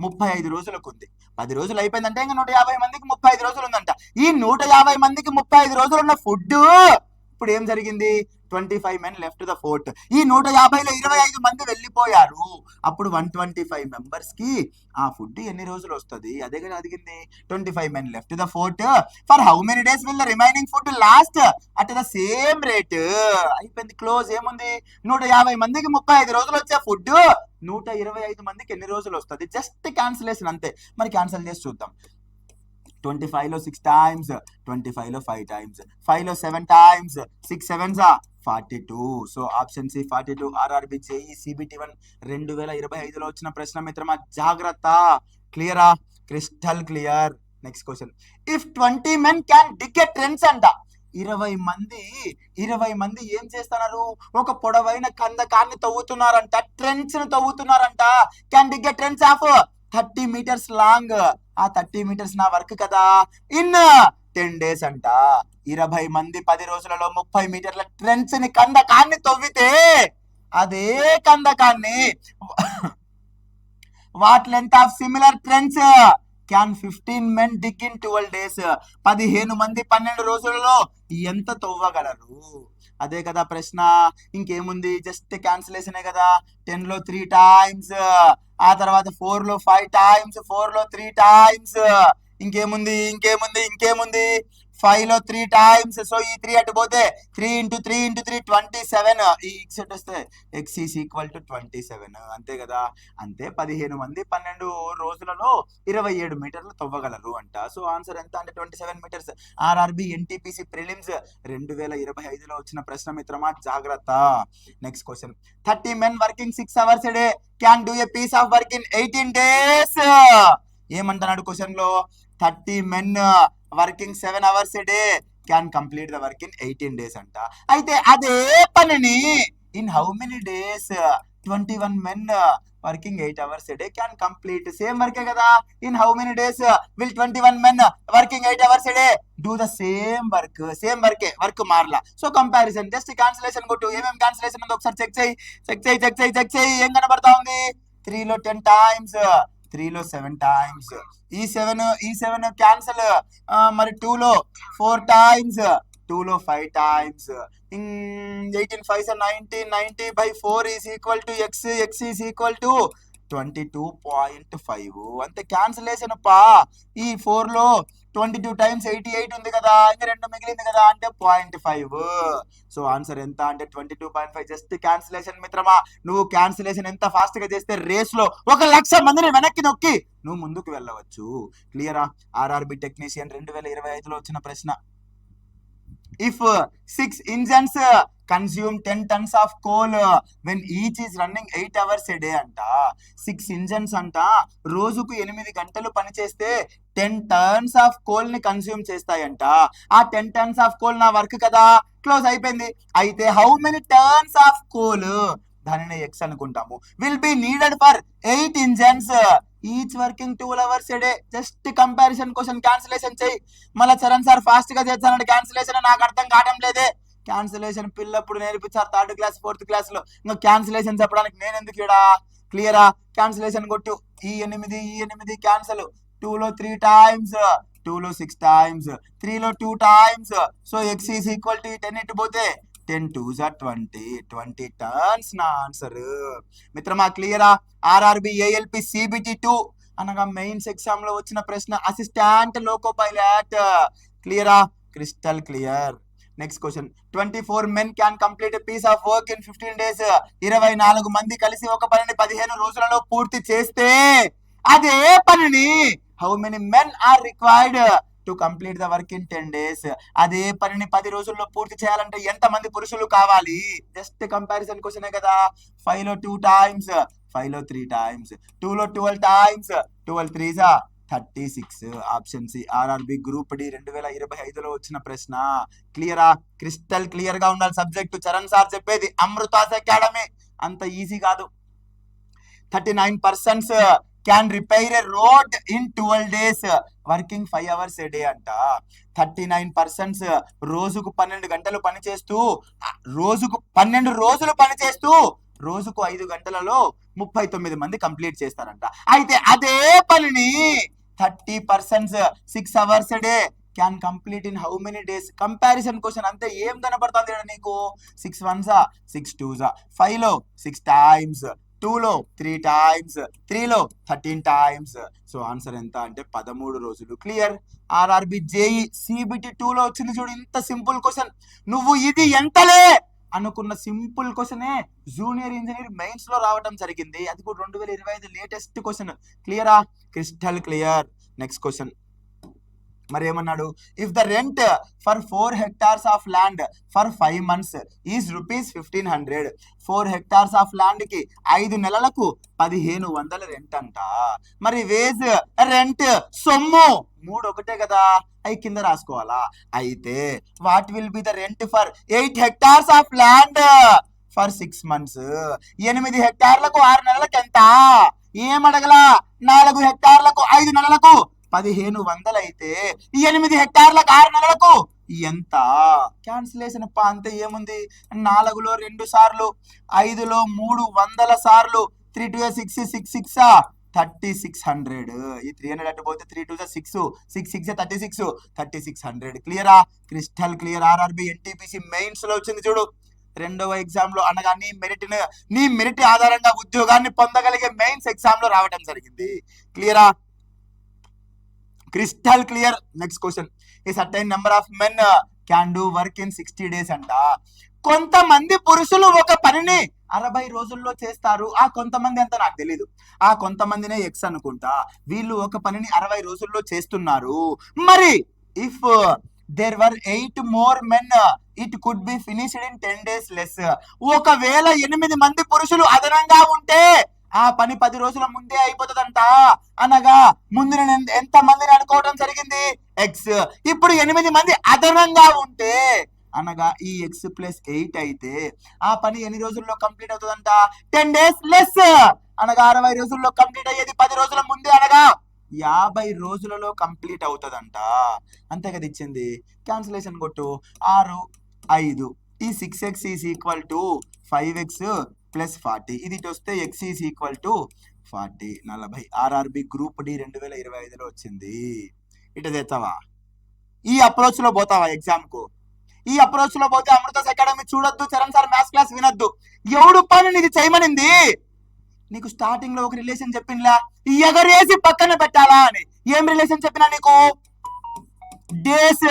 [SPEAKER 1] 35 రోజులకు ఉంది. 10 రోజులు అయిపోయిందంటే ఇంకా 150 మందికి 35 రోజులు ఉందంట. ఈ 150 మందికి 35 రోజులు ఉన్న ఫుడ్ ఇప్పుడు ఏం జరిగింది, 25 men లెఫ్ట్ ద ఫోర్ట్. ఈ 150లో 25 మంది వెళ్ళిపోయారు. అప్పుడు 125 members కి ఆ ఫుడ్ ఎన్ని రోజులు వస్తుంది, అదే కదా అడిగింది. 25 men left the fort for how many days will the remaining food lost at the same rate. అయిపోయింది, క్లోజ్. ఏముంది, 150 మందికి 35 రోజులు వచ్చే ఫుడ్ 125 మందికి ఎన్ని రోజులు వస్తుంది, జస్ట్ క్యాన్సిలేషన్ అంతే. మరి క్యాన్సిల్ చేసి చూద్దాం. 25లో 6 times, 25లో 5 times, 5లో 7 times, 6 7s 42. So option C 42. RRB JE CBT 1 2025లో వచ్చిన ప్రశ్న మిత్రమా, జాగ్రత్త. క్లియరా, crystal clear. Next question, if 20 men can dig a trench అంట. 20 మంది ఏం చేస్తున్నారు, ఒక పొడవైన కందకాన్ని తవ్వుతున్నారంట, ట్రెంచ్ ను తవ్వుతున్నారంట. Can dig a trench of 30 meters long. ఆ 30 meters నా వర్క్ కదా. ఇన్ 10 days అంట. 20 మంది 10 రోజులలో 30 మీటర్ల ట్రెంచ్ ని కందకాన్ని తవ్వితే అదే కందకాన్ని what length of similar trench can 15 men dig in 12 days. 15 మంది 12 రోజులలో ఎంత తవ్వగలరు, అదే కదా ప్రశ్న. ఇంకేముంది, జస్ట్ క్యాన్సిలేషనే కదా. 10లో 3 times, ఆ తర్వాత 4లో 5 times, 4లో 3 times. ఇంకేముంది 5లో 3 times. సో ఈ 3 అటు పోతే 3 into 3 into 3 27. ఈ x వస్తే x is equal to 27. అంతే కదా. అంతే 15 మంది 12 రోజులలో 27 మీటర్లు తవ్వగలరు అంట. సో ఆన్సర్ ఎంత అంటే 27 meters. ఆర్ఆర్బి ఎన్టీపీసీ ప్రిలిమ్స్ 2025లో వచ్చిన ప్రశ్న మిత్రమా, జాగ్రత్త. Next question, 30 men working 6 hours a day can do a piece of work in 18 days. ఏమంటున్నాడు క్వశ్చన్ లో, 30 men working 7 hours a day can complete the work in 18 days అంట. అయితే అదే పనిని in how many days, 21 men working 8 hours a day can complete. Same వర్కే కదా. In how many days will 21 men working 8 hours a day do the same work. Same వర్కే, work మారలా. So comparison, just cancellation కొట్టు. ఏమేమి cancellation ఉందో ఒకసారి check చేయి. ఏం కనబడతా ఉంది, 3లో 10 times, 3లో 7 times. ఈ 7 క్యాన్సల్. మరి 2లో 4 times, 2లో 5 times. 18 5 90, 90/4 is equal to x is equal to 22.5. అంతే క్యాన్సిలేషన్ పా. ఈ 4లో 22 times 88 ఉంది కదా, ఇంకా 2 మిగిలింది కదా అంటే 0.5. సో ఆన్సర్ ఎంత అంటే 22.5. జస్ట్ క్యాన్సిలేషన్ మిత్రమా. నువ్వు క్యాన్సిలేషన్ ఎంత ఫాస్ట్ గా చేస్తే రేస్ లో 1,00,000 మందిని వెనక్కి నొక్కి నువ్వు ముందుకు వెళ్ళవచ్చు. క్లియరా? ఆర్ఆర్బి టెక్నీషియన్ 2025లో వచ్చిన ప్రశ్న. If 6 engines consume 10 tons of coal when each is running 8 hours a day అంట. 6 ఇంజన్స్ అంట రోజుకు 8 గంటలు పనిచేస్తే 10 టన్స్ ఆఫ్ కోల్ ని కన్స్యూమ్ చేస్తాయంట. ఆ 10 టన్స్ ఆఫ్ కోల్ నా వర్క్ కదా, క్లోజ్ అయిపోయింది. అయితే how many tons of coal, దానిని ఎక్స్ అనుకుంటాము, will be needed for 8 engines each working 12 hours a day. Just comparison question, cancellation చేయి. మళ్ళీ చరణ్ సార్ ఫాస్ట్ గా చేస్తానంటే క్యాన్సిలేషన్ నాకు అర్థం కావడం లేదే. క్యాన్సిలేషన్ పిల్లప్పుడు నేర్పించారు 3rd class 4th class లో, ఇంకా క్యాన్సిలేషన్ చెప్పడానికి నేను ఎందుకు ఇక్కడ. క్లియరా? క్యాన్సిలేషన్ కొట్టు. ఈ 8 క్యాన్సల్. 2లో 3 times, 2లో 6 times, 3లో 2 times. So x is equal to 10 ఇటు పోతే 10 2s are 20 టన్స్ నా ఆన్సర్ మిత్రమా. క్లియరా? ఆర్ఆర్బి ఏఎల్పి సిబిటి 2 అనగా మెయిన్స్ ఎగ్జామ్ లో వచ్చిన ప్రశ్న, అసిస్టెంట్ లోకో పైలట్. క్లియరా? Crystal clear. Next question. 24 men can complete a piece of work in 15 days. 24 మంది కలిసి ఒక పనిని 15 రోజులలో పూర్తి చేస్తే అదే పనిని how many men are required to complete the work in 10 days. అదే పనిని 10 రోజుల్లో పూర్తి చేయాలంటే ఎంత మంది పురుషులు కావాలి? జస్ట్ కంపారిజన్ క్వశ్చనే కదా. 5లో 2 times, 5లో 3 times, 2లో 12 times, 12 3s 36. Option C RRB group D 2025లో వచ్చిన ప్రశ్న. క్లియరా? క్రిస్టల్ క్లియర్ గా ఉండాలి సబ్జెక్టు. చరణ్ సార్ చెప్పేది అమృతాస్ అకాడమీ అంత ఈజీ కాదు. 39% can repair a road in 12 days working 5 hours a day అంట. 39% రోజుకు 12 గంటలు పని చేస్తూ, రోజుకు 12 రోజులు పని చేస్తూ, రోజుకు 5 గంటలలో 39 మంది కంప్లీట్ చేస్తారంట. అయితే అదే పనిని 30% 6 hours a day can complete in how many days? Comparison question అంతే. ఏం కనపడుతుంది నీకు? 6 1s 6 2s, 5లో 6 times, 2లో 3 times, 3లో 13 times. సో ఆన్సర్ ఎంత అంటే 13 రోజులు. క్లియర్? ఆర్ఆర్బి జేఈ సిబిటి 2లో వచ్చింది చూడు, ఇంత సింపుల్ క్వశ్చన్. నువ్వు ఇది ఎంతలే అనుకున్న సింపుల్ క్వశ్చనే జూనియర్ ఇంజనీర్ మెయిన్స్ లో రావడం జరిగింది. అది కూడా 2025 లేటెస్ట్ క్వశ్చన్. క్లియరా? Crystal clear. Next question. మరి ఏమన్నాడు? If the rent for 4 hectares of land for 5 months is ₹1500. 4 hectares of land కి 5 నెలలకు 1500 రెంట్ అంట. మరి వేజ్ రెంట్ సొమ్ము 3 ఒకటే కదా, అవి కింద రాసుకోవాలా. అయితే what will be the rent for 8 hectares of land for 6 months? 8 హెక్టార్లకు 6 నెలలకు ఎంత? ఏమడగలా. 4 హెక్టార్లకు 5 నెలలకు 1500 అయితే 8 హెక్టార్లకు 6 నెలలకు ఎంత? క్యాన్సిలేషన్ అంతే. ఏముంది? 4లో 2 సార్లు, 5లో 300 సార్లు, 3 2 6 6 6 3600. ఈ 300 అటు పోతే 3 2 6 6 6 36 3600. క్లియరా? Crystal clear. RRB NTPC mains లో వచ్చింది చూడు, 2వ ఎగ్జామ్ లో, అనగా నీ మెరిట్ ఆధారంగా ఉద్యోగాన్ని పొందగలిగే మెయిన్స్ ఎగ్జామ్ లో రావడం జరిగింది. క్లియరా? Crystal clear. Next question. A certain number of men can do work in 60 days అంట. కొంతమంది పురుషులు ఒక పనిని 60 రోజుల్లో చేస్తారు. ఆ కొంతమంది అంత నాకు తెలీదు, ఆ కొంతమందినే ఎక్స్ అనుకుంటా. వీళ్ళు ఒక పనిని 60 రోజుల్లో చేస్తున్నారు. మరి if there were 8 more men it could be finished in 10 days less. ఒకవేళ 8 మంది పురుషులు అదనంగా ఉంటే ఆ పని 10 రోజుల ముందే అయిపోతుందంట. అనగా ముందు నేను ఎంత మందిని అనుకోవడం జరిగింది? ఎక్స్. ఇప్పుడు 8 మంది అదనంగా ఉంటే, అనగా ఈ ఎక్స్ ప్లస్ 8 అయితే ఆ పని ఎన్ని రోజుల్లో కంప్లీట్ అవుతుందంట? 10 days లెస్. అనగా 60 రోజుల్లో కంప్లీట్ అయ్యేది 10 రోజుల ముందే, అనగా 50 రోజులలో కంప్లీట్ అవుతుందంట. అంతే కదా ఇచ్చింది. క్యాన్సిలేషన్ కొట్టు. 6 5 ఈ 6x is equal to 5x plus 40. ఇది ఇటు వస్తే x is equal to 40 40. RRB group D 2025లో వచ్చింది. ఇటు తెచ్చావా? ఈ అప్రోచ్ లో పోతావా ఎగ్జామ్ కు? ఈ అప్రోచ్ లో పోతే అమృతాస్ అకాడమీ చూడొద్దు, చరణ్ సార్ మ్యాథ్స్ క్లాస్ వినొద్దు. ఎవడు పని ఇది చేయమనింది? నీకు స్టార్టింగ్ లో ఒక రిలేషన్ చెప్పిందా, ఎగరేసి పక్కన పెట్టాలా అని. ఏం రిలేషన్ చెప్పినా నీకు? Days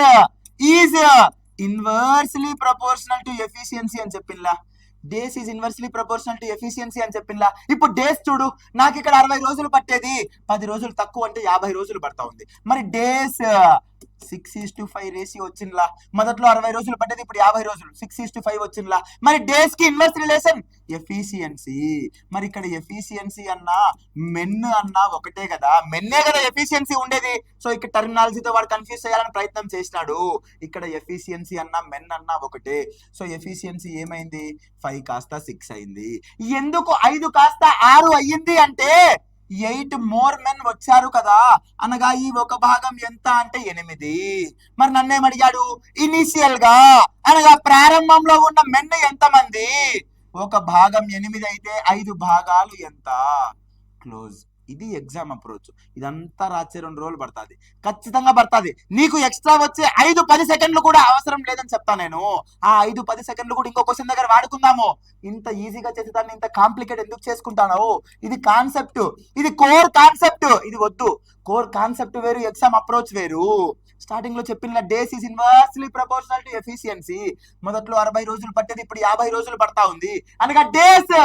[SPEAKER 1] is inversely proportional to efficiency అని చెప్పిందా. Days is inversely proportional to efficiency అని చెప్పిందా. ఇప్పుడు డేస్ చూడు, నాకు ఇక్కడ 60 రోజులు పట్టేది 10 రోజులు తక్కువ అంటే 50 రోజులు పడతా ఉంది. మరి డేస్ 6:5 రేషియో వచ్చిందిలా. మొదట్లో 60 రోజులు పట్టేది, ఇప్పుడు 50 రోజులు, 6:5 వచ్చిందిలా. మరి డేస్ కి ఇన్వర్స్ రిలేషన్ ఎఫిషియన్సీ. మరి ఇక్కడ ఎఫిషియన్సీ అన్నా మెన్ అన్నా ఒకటే కదా, మెన్నే కదా ఎఫిషియన్సీ ఉండేది. సో ఇక్కడ టర్మినాలజీతో వాడు కన్ఫ్యూజ్ చేయాలని ప్రయత్నం చేసినాడు. ఇక్కడ ఎఫిషియన్సీ అన్నా మెన్ అన్నా ఒకటే. సో ఎఫిషియన్సీ ఏమైంది? 5 కాస్త 6 అయింది. ఎందుకు 5 కాస్త 6 అయ్యింది అంటే 8 మోర్ మెన్ వచ్చారు కదా, అనగా ఈ ఒక భాగం ఎంత అంటే 8. మరి నన్నేమడిగాడు? ఇనిషియల్ గా అనగా ప్రారంభంలో ఉన్న మెన్ ఎంతమంది? ఒక భాగం 8 అయితే 5 భాగాలు ఎంత? క్లోజ్. ఇది ఎగ్జామ్ అప్రోచ్. ఇదంతా రాసే 2 రోజులు పడుతుంది, ఖచ్చితంగా పడుతుంది. నీకు ఎక్స్ట్రా వచ్చే 5-10 సెకండ్లు కూడా అవసరం లేదని చెప్తా నేను. ఆ 5-10 సెకండ్లు కూడా ఇంకో క్వశ్చన్ దగ్గర వాడుకుందాము. ఇంత ఈజీగా చేసేదాన్ని ఇంత కాంప్లికేట్ ఎందుకు చేసుకుంటాను? ఇది కాన్సెప్ట్, ఇది కోర్ కాన్సెప్ట్. ఇది వద్దు. కోర్ కాన్సెప్ట్ వేరు, ఎగ్జామ్ అప్రోచ్ వేరు. స్టార్టింగ్ లో చెప్పిన days is inversely proportional to efficiency. మొదట్లో 60 రోజులు పట్టేది, ఇప్పుడు 50 రోజులు పడతా ఉంది. అనగా డేస్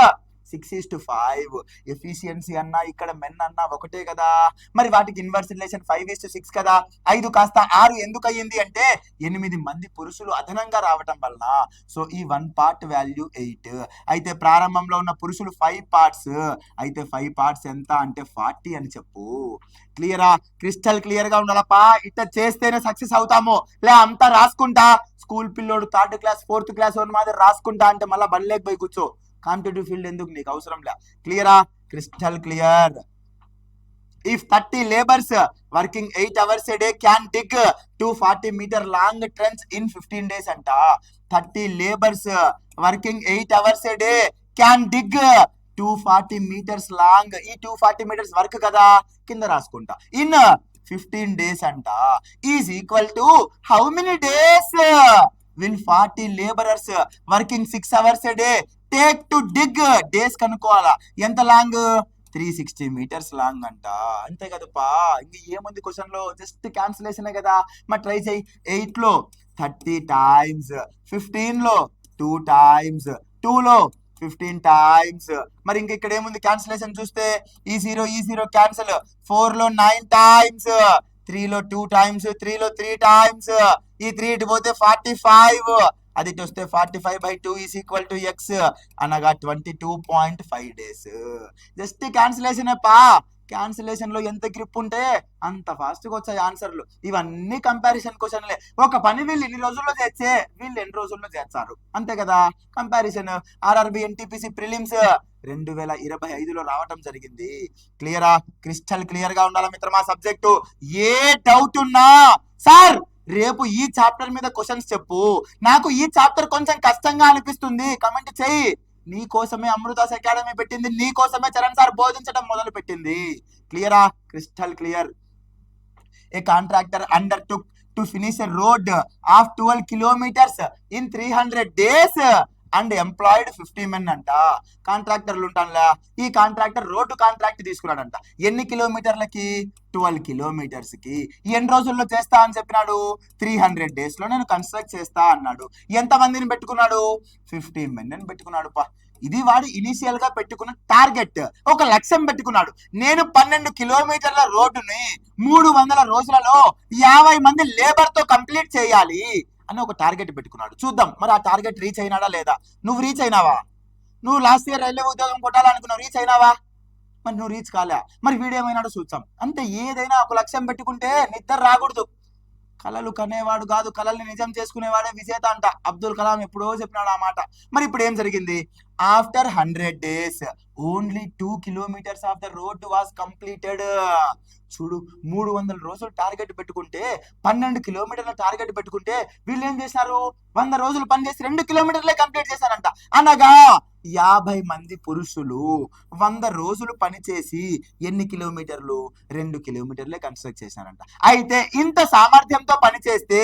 [SPEAKER 1] 6:5. ఎఫిషియన్సీ అన్నా ఇక్కడ మెన్ అన్నా ఒకటే కదా, మరి వాటికి ఇన్వర్స్ రిలేషన్ 5:6 కదా. 5 కాస్త 6 ఎందుకు అయ్యింది అంటే 8 మంది పురుషులు అదనంగా రావటం వలన. సో ఈ 1 పార్ట్ వాల్యూ 8. అయితే ప్రారంభంలో ఉన్న పురుషులు 5 పార్ట్స్. అయితే 5 పార్ట్స్ ఎంత అంటే 40 అని చెప్పు. క్లియరా? క్రిస్టల్ క్లియర్ గా ఉండాలప్పా. ఇట్లా చేస్తేనే సక్సెస్ అవుతాము. లే అంతా రాసుకుంటా, స్కూల్ పిల్లోడు 3rd క్లాస్ 4th క్లాస్ మాదిరి రాసుకుంటా అంటే మళ్ళీ బళ్ళేకి పోయి కూర్చో. కాంపిటేటివ్ ఫీల్డ్ ఎందుకు, నీకు అవసరం లే. క్లియరా? Crystal clear. If 30 laborers working 8 hours a day can dig 240 meter long trench in 15 days అంట. 30 laborers working 8 hours a day can dig 240 meters long. ఈ 240 meters వర్క్ కదా, కింద రాసుకుంటా. In 15 days అంట. Is equal to how many days will 40 laborers working 6 hours a day take to dig? Days కనుక్కోవాలా. ఎంత long? 360 meters long అంట. అంతే కదపా, ఇంక ఏముంది క్వశ్చన్ లో? జస్ట్ క్యాన్సిలేషన్ కదా. మరి ట్రై చేయి. 8 లో 30 times, 15 లో 2 times, 2 లో 15 times. మరి ఇంక ఇక్కడ ఏముంది? క్యాన్సిలేషన్ చూస్తే ఈ 0 క్యాన్సిల్. 4 లో 9 times, 3 లో 2 times, 3 లో 3 times. ఈ 3 ఇటు పోతే 45, అది ఇటు వస్తే 45/2 ఈజ్ ఈక్వల్ టు ఎక్స్, అనగా 22.5 days. జస్ట్ క్యాన్సిలేషన్ పా. క్యాన్సిలేషన్ లో ఎంత గ్రిప్ ఉంటే అంత ఫాస్ట్ గా వచ్చాయి ఆన్సర్లు. ఇవన్నీ కంపారిజన్ క్వశ్చన్లే. ఒక పని వీళ్ళు ఇన్ని రోజుల్లో చేస్తే వీళ్ళు ఎన్ని రోజుల్లో చేస్తారు, అంతే కదా. కంపారిజన్. ఆర్ఆర్బి ఎన్టీపీసీ ప్రిలిమ్స్ 2025లో రావటం జరిగింది. క్లియరా? క్రిస్టల్ క్లియర్ గా ఉండాలి మిత్రమా సబ్జెక్టు. ఏ డౌట్ ఉన్నా సార్ రేపు ఈ చాప్టర్ మీద క్వశ్చన్స్ చెప్పు, నాకు ఈ చాప్టర్ కొంచెం కష్టంగా అనిపిస్తుంది, కమెంట్ చెయ్యి. నీ కోసమే అమృతాస్ అకాడమీ పెట్టింది, నీ కోసమే చరణ్ సార్ బోధించడం మొదలు పెట్టింది. క్లియరా? Crystal clear. A contractor undertook to finish a road of 12 kilometers in 300 days and employed 50 men అంట. కాంట్రాక్టర్లు ఉంటానులే. ఈ కాంట్రాక్టర్ రోడ్డు కాంట్రాక్ట్ తీసుకున్నాడంట. ఎన్ని కిలోమీటర్లకి? 12 kilometers కి. ఎన్ని రోజుల్లో చేస్తా అని చెప్పినాడు? 300 days లో నేను కన్స్ట్రక్ట్ చేస్తా అన్నాడు. ఎంత మందిని పెట్టుకున్నాడు? 50 men పెట్టుకున్నాడు పా. ఇది వాడు ఇనిషియల్ గా పెట్టుకున్న టార్గెట్. ఒక లక్ష్యం పెట్టుకున్నాడు. నేను 12 kilometerల రోడ్డుని 300 రోజులలో 50 మంది లేబర్ తో కంప్లీట్ చేయాలి అని ఒక టార్గెట్ పెట్టుకున్నాడు. చూద్దాం మరి ఆ టార్గెట్ రీచ్ అయినాడా లేదా. నువ్వు రీచ్ అయినావా? నువ్వు లాస్ట్ ఇయర్ రైల్వే ఉద్యోగం కొట్టాలనుకున్నావు, రీచ్ అయినావా? మరి నువ్వు రీచ్ కాలే. మరి వీడేమైనాడో చూద్దాం. అంతే, ఏదైనా ఒక లక్ష్యం పెట్టుకుంటే నిద్ర రాకూడదు. కలలు కనేవాడు కాదు, కలల్ని నిజం చేసుకునేవాడే విజేత అంట. అబ్దుల్ కలాం ఎప్పుడో చెప్పినాడు ఆ మాట. మరి ఇప్పుడు ఏం జరిగింది? After 100 days only 2 kilometers of the road was completed. చూడు, 300 రోజులు టార్గెట్ పెట్టుకుంటే 12 kilometerల టార్గెట్ పెట్టుకుంటే వీళ్ళు ఏం చేశారు? 100 రోజులు పనిచేసి 2 kilometerలే కంప్లీట్ చేశారంట. అనగా 50 మంది పురుషులు 100 రోజులు పనిచేసి ఎన్ని కిలోమీటర్లు? 2 కిలోమీటర్లే కన్స్ట్రక్ట్ చేశారంట. అయితే ఇంత సామర్థ్యంతో పనిచేస్తే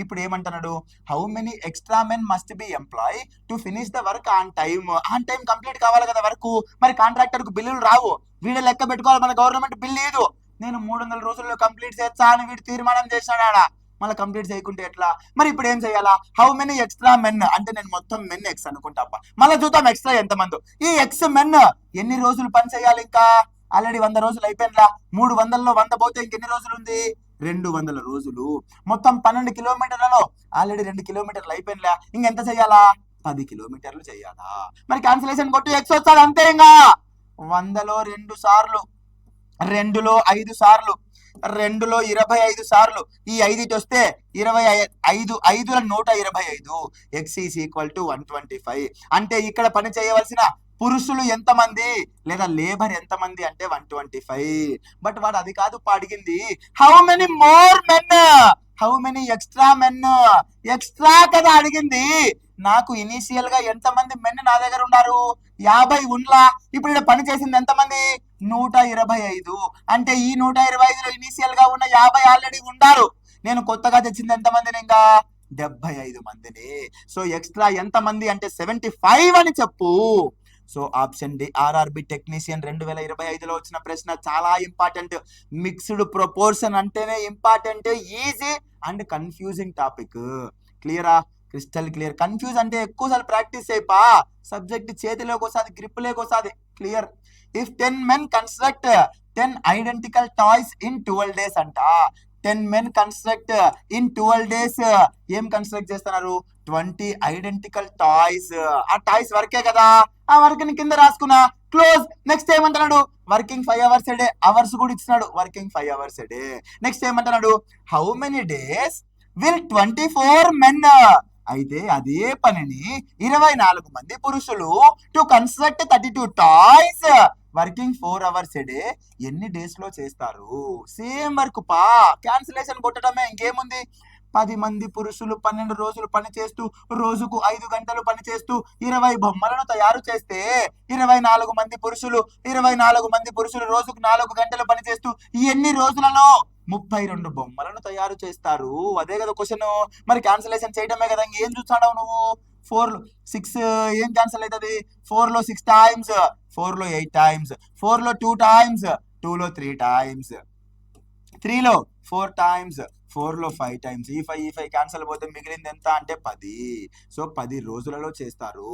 [SPEAKER 1] ఇప్పుడు ఏమంటున్నాడు? How many extra men must be employ to finish the work on time. On time complete కావాలి కదా వర్క్. మరి కాంట్రాక్టర్ కు బిల్లులు రావు, వీడే లెక్క పెట్టుకోవాలి, మన గవర్నమెంట్ బిల్ లేదు. నేను 300 రోజుల్లో కంప్లీట్ చేస్తా అని వీడు తీర్మానం చేశాడా? మళ్ళీ కంప్లీట్ చేయకుంటే ఎట్లా? మరి ఇప్పుడు ఏం చేయాలా? హౌ మెనీ ఎక్స్ట్రా మెన్ అంటే నేను మొత్తం మెన్ ఎక్స్ అనుకుంటా. మళ్ళీ చూద్దాం ఎక్స్ట్రా ఎంతమంది. ఈ ఎక్స్ మెన్ ఎన్ని రోజులు పని చేయాలి? ఇంకా ఆల్రెడీ 100 రోజులు అయిపోయినలా. 300లో 100 పోతే ఇంకెన్ని రోజులు ఉంది? 200 రోజులు. మొత్తం 12 కిలోమీటర్లలో ఆల్రెడీ 2 కిలోమీటర్లు అయిపోయినలా. ఇంకెంత చెయ్యాలా? 10 కిలోమీటర్లు చెయ్యాలా? మరి క్యాన్సిలేషన్ కొట్టి ఎక్స్ వచ్చాడు అంతే. ఇంకా 100లో 2 సార్లు, 2లో 5 సార్లు, 2లో 25 సార్లు. ఈ 5 వస్తే 25, 5ల 125. X is equal to 125. అంటే ఇక్కడ పని చేయవలసిన పురుషులు ఎంతమంది లేదా లేబర్ ఎంతమంది అంటే 125. బట్ వాడు అది కాదు అడిగింది. How many more men, how many extra men. Extra కదా అడిగింది. నాకు ఇనీషియల్ గా ఎంతమంది మెన్ నా దగ్గర ఉన్నారు? 50 ఉండ్లా. ఇప్పుడు ఇక్కడ పని చేసింది ఎంతమంది? 125. అంటే ఈ 125లో ఇనీషియల్ గా ఉన్న 50 ఆల్రెడీ ఉన్నారు. నేను కొత్తగా తెచ్చింది ఎంతమందిని? ఇంకా 75 మందిని. సో ఎక్స్ట్రా ఎంత మంది అంటే 75 అని చెప్పు. So option D RRB technician 2025లో వచ్చిన ప్రశ్న చాలా ఇంపార్టెంట్. మిక్స్డ్ ప్రపోర్షన్ అంటేనే important, easy and confusing topic. క్లియరా? Crystal clear. కన్ఫ్యూజ్ అంటే ఎక్కువసార్లు ప్రాక్టీస్ అయిపా, సబ్జెక్ట్ చేతిలోకి వస్తుంది, గ్రిప్ లేకి వస్తుంది. Clear? If 10 men construct 10 identical toys in 12 days అంట. 10 men construct in 12 days ఏం కన్స్ట్రక్ట్ చేస్తున్నారు? 20 ఐడెంటికల్ టాయ్స్. ఆ టాయ్స్ వర్కే కదా, ఆ వర్క్ ని కింద రాసుకున్నా. క్లోజ్. నెక్స్ట్ ఏమంటున్నాడు? Working 5 hours a day. Hours కూడా ఇచ్చినాడు. Working 5 hours a day. Next ఏమంటున్నాడు? How many days will 24 men. అయితే అదే పనిని 24 మంది పురుషులు to construct 32 toys working 4 hours a day ఎన్ని డేస్ లో చేస్తారు? సేమ్ వర్క్ పా, క్యాన్సిలేషన్ కొట్టడమే, ఇంకేముంది? 10 మంది పురుషులు 12 రోజులు పని చేస్తూ రోజుకు 5 గంటలు పని చేస్తూ 20 బొమ్మలను తయారు చేస్తే 24 మంది పురుషులు 24 మంది పురుషులు రోజుకు 4 గంటలు పని చేస్తూ ఎన్ని రోజులలో? 32 బొమ్మలను తయారు చేస్తారు. అదే కదా క్వశ్చన్. మరి క్యాన్సిలేషన్ చేయడమే కదా, ఇంకేం చూస్తాడవు నువ్వు? 4 6 ఏం క్యాన్సిల్ అవుతుంది? 4లో 6 టైమ్స్, 4లో 8 టైమ్స్, 4లో 2 టైమ్స్, 2లో 3 టైమ్స్, 3లో 4 టైమ్స్, 4లో 5 టైమ్స్. ఈ 5 క్యాన్సిల్ పోతే మిగిలింది ఎంత అంటే 10. సో 10 రోజులలో చేస్తారు.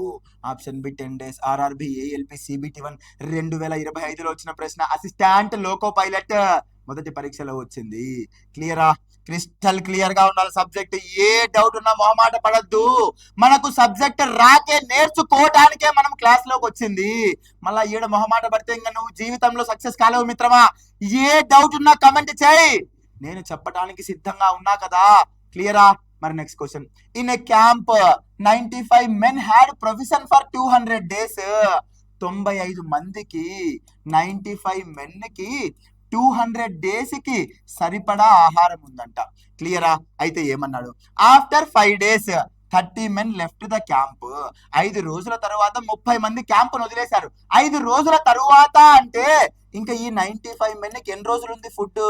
[SPEAKER 1] Option b 10 days. RRB ALP CBT 1 2025లో వచ్చిన ప్రశ్న. అసిస్టెంట్ లోకో పైలట్ మొదటి పరీక్షలో వచ్చింది. క్లియరా? క్రిస్టల్ క్లియర్ గా ఉండాలి సబ్జెక్ట్. ఏ డౌట్ ఉన్నా మొహమాట పడద్దు. మనకు సబ్జెక్ట్ రాకే నేర్చుకోవటానికే మనం క్లాస్ లోకి వచ్చింది. మళ్ళా ఈడ మొహమాట పడితే ఇంకా నువ్వు జీవితంలో సక్సెస్ కాలేవు మిత్రమా. ఏ డౌట్ ఉన్నా కమెంట్ చేయి, నేను చెప్పడానికి సిద్ధంగా ఉన్నా కదా. క్లియరా? మరి next question. In a camp 95 men had provision for 200 days. 95 మందికి 95 men కి 200 days కి సరిపడా ఆహారం ఉందంట. క్లియరా? అయితే ఏమన్నాడు? After 5 days 30 men left the camp. 5 రోజుల తర్వాత 30 మంది క్యాంపును వదిలేశారు. 5 రోజుల తరువాత అంటే ఇంకా ఈ 95 menకి ఎన్ని రోజులు ఉంది ఫుడ్?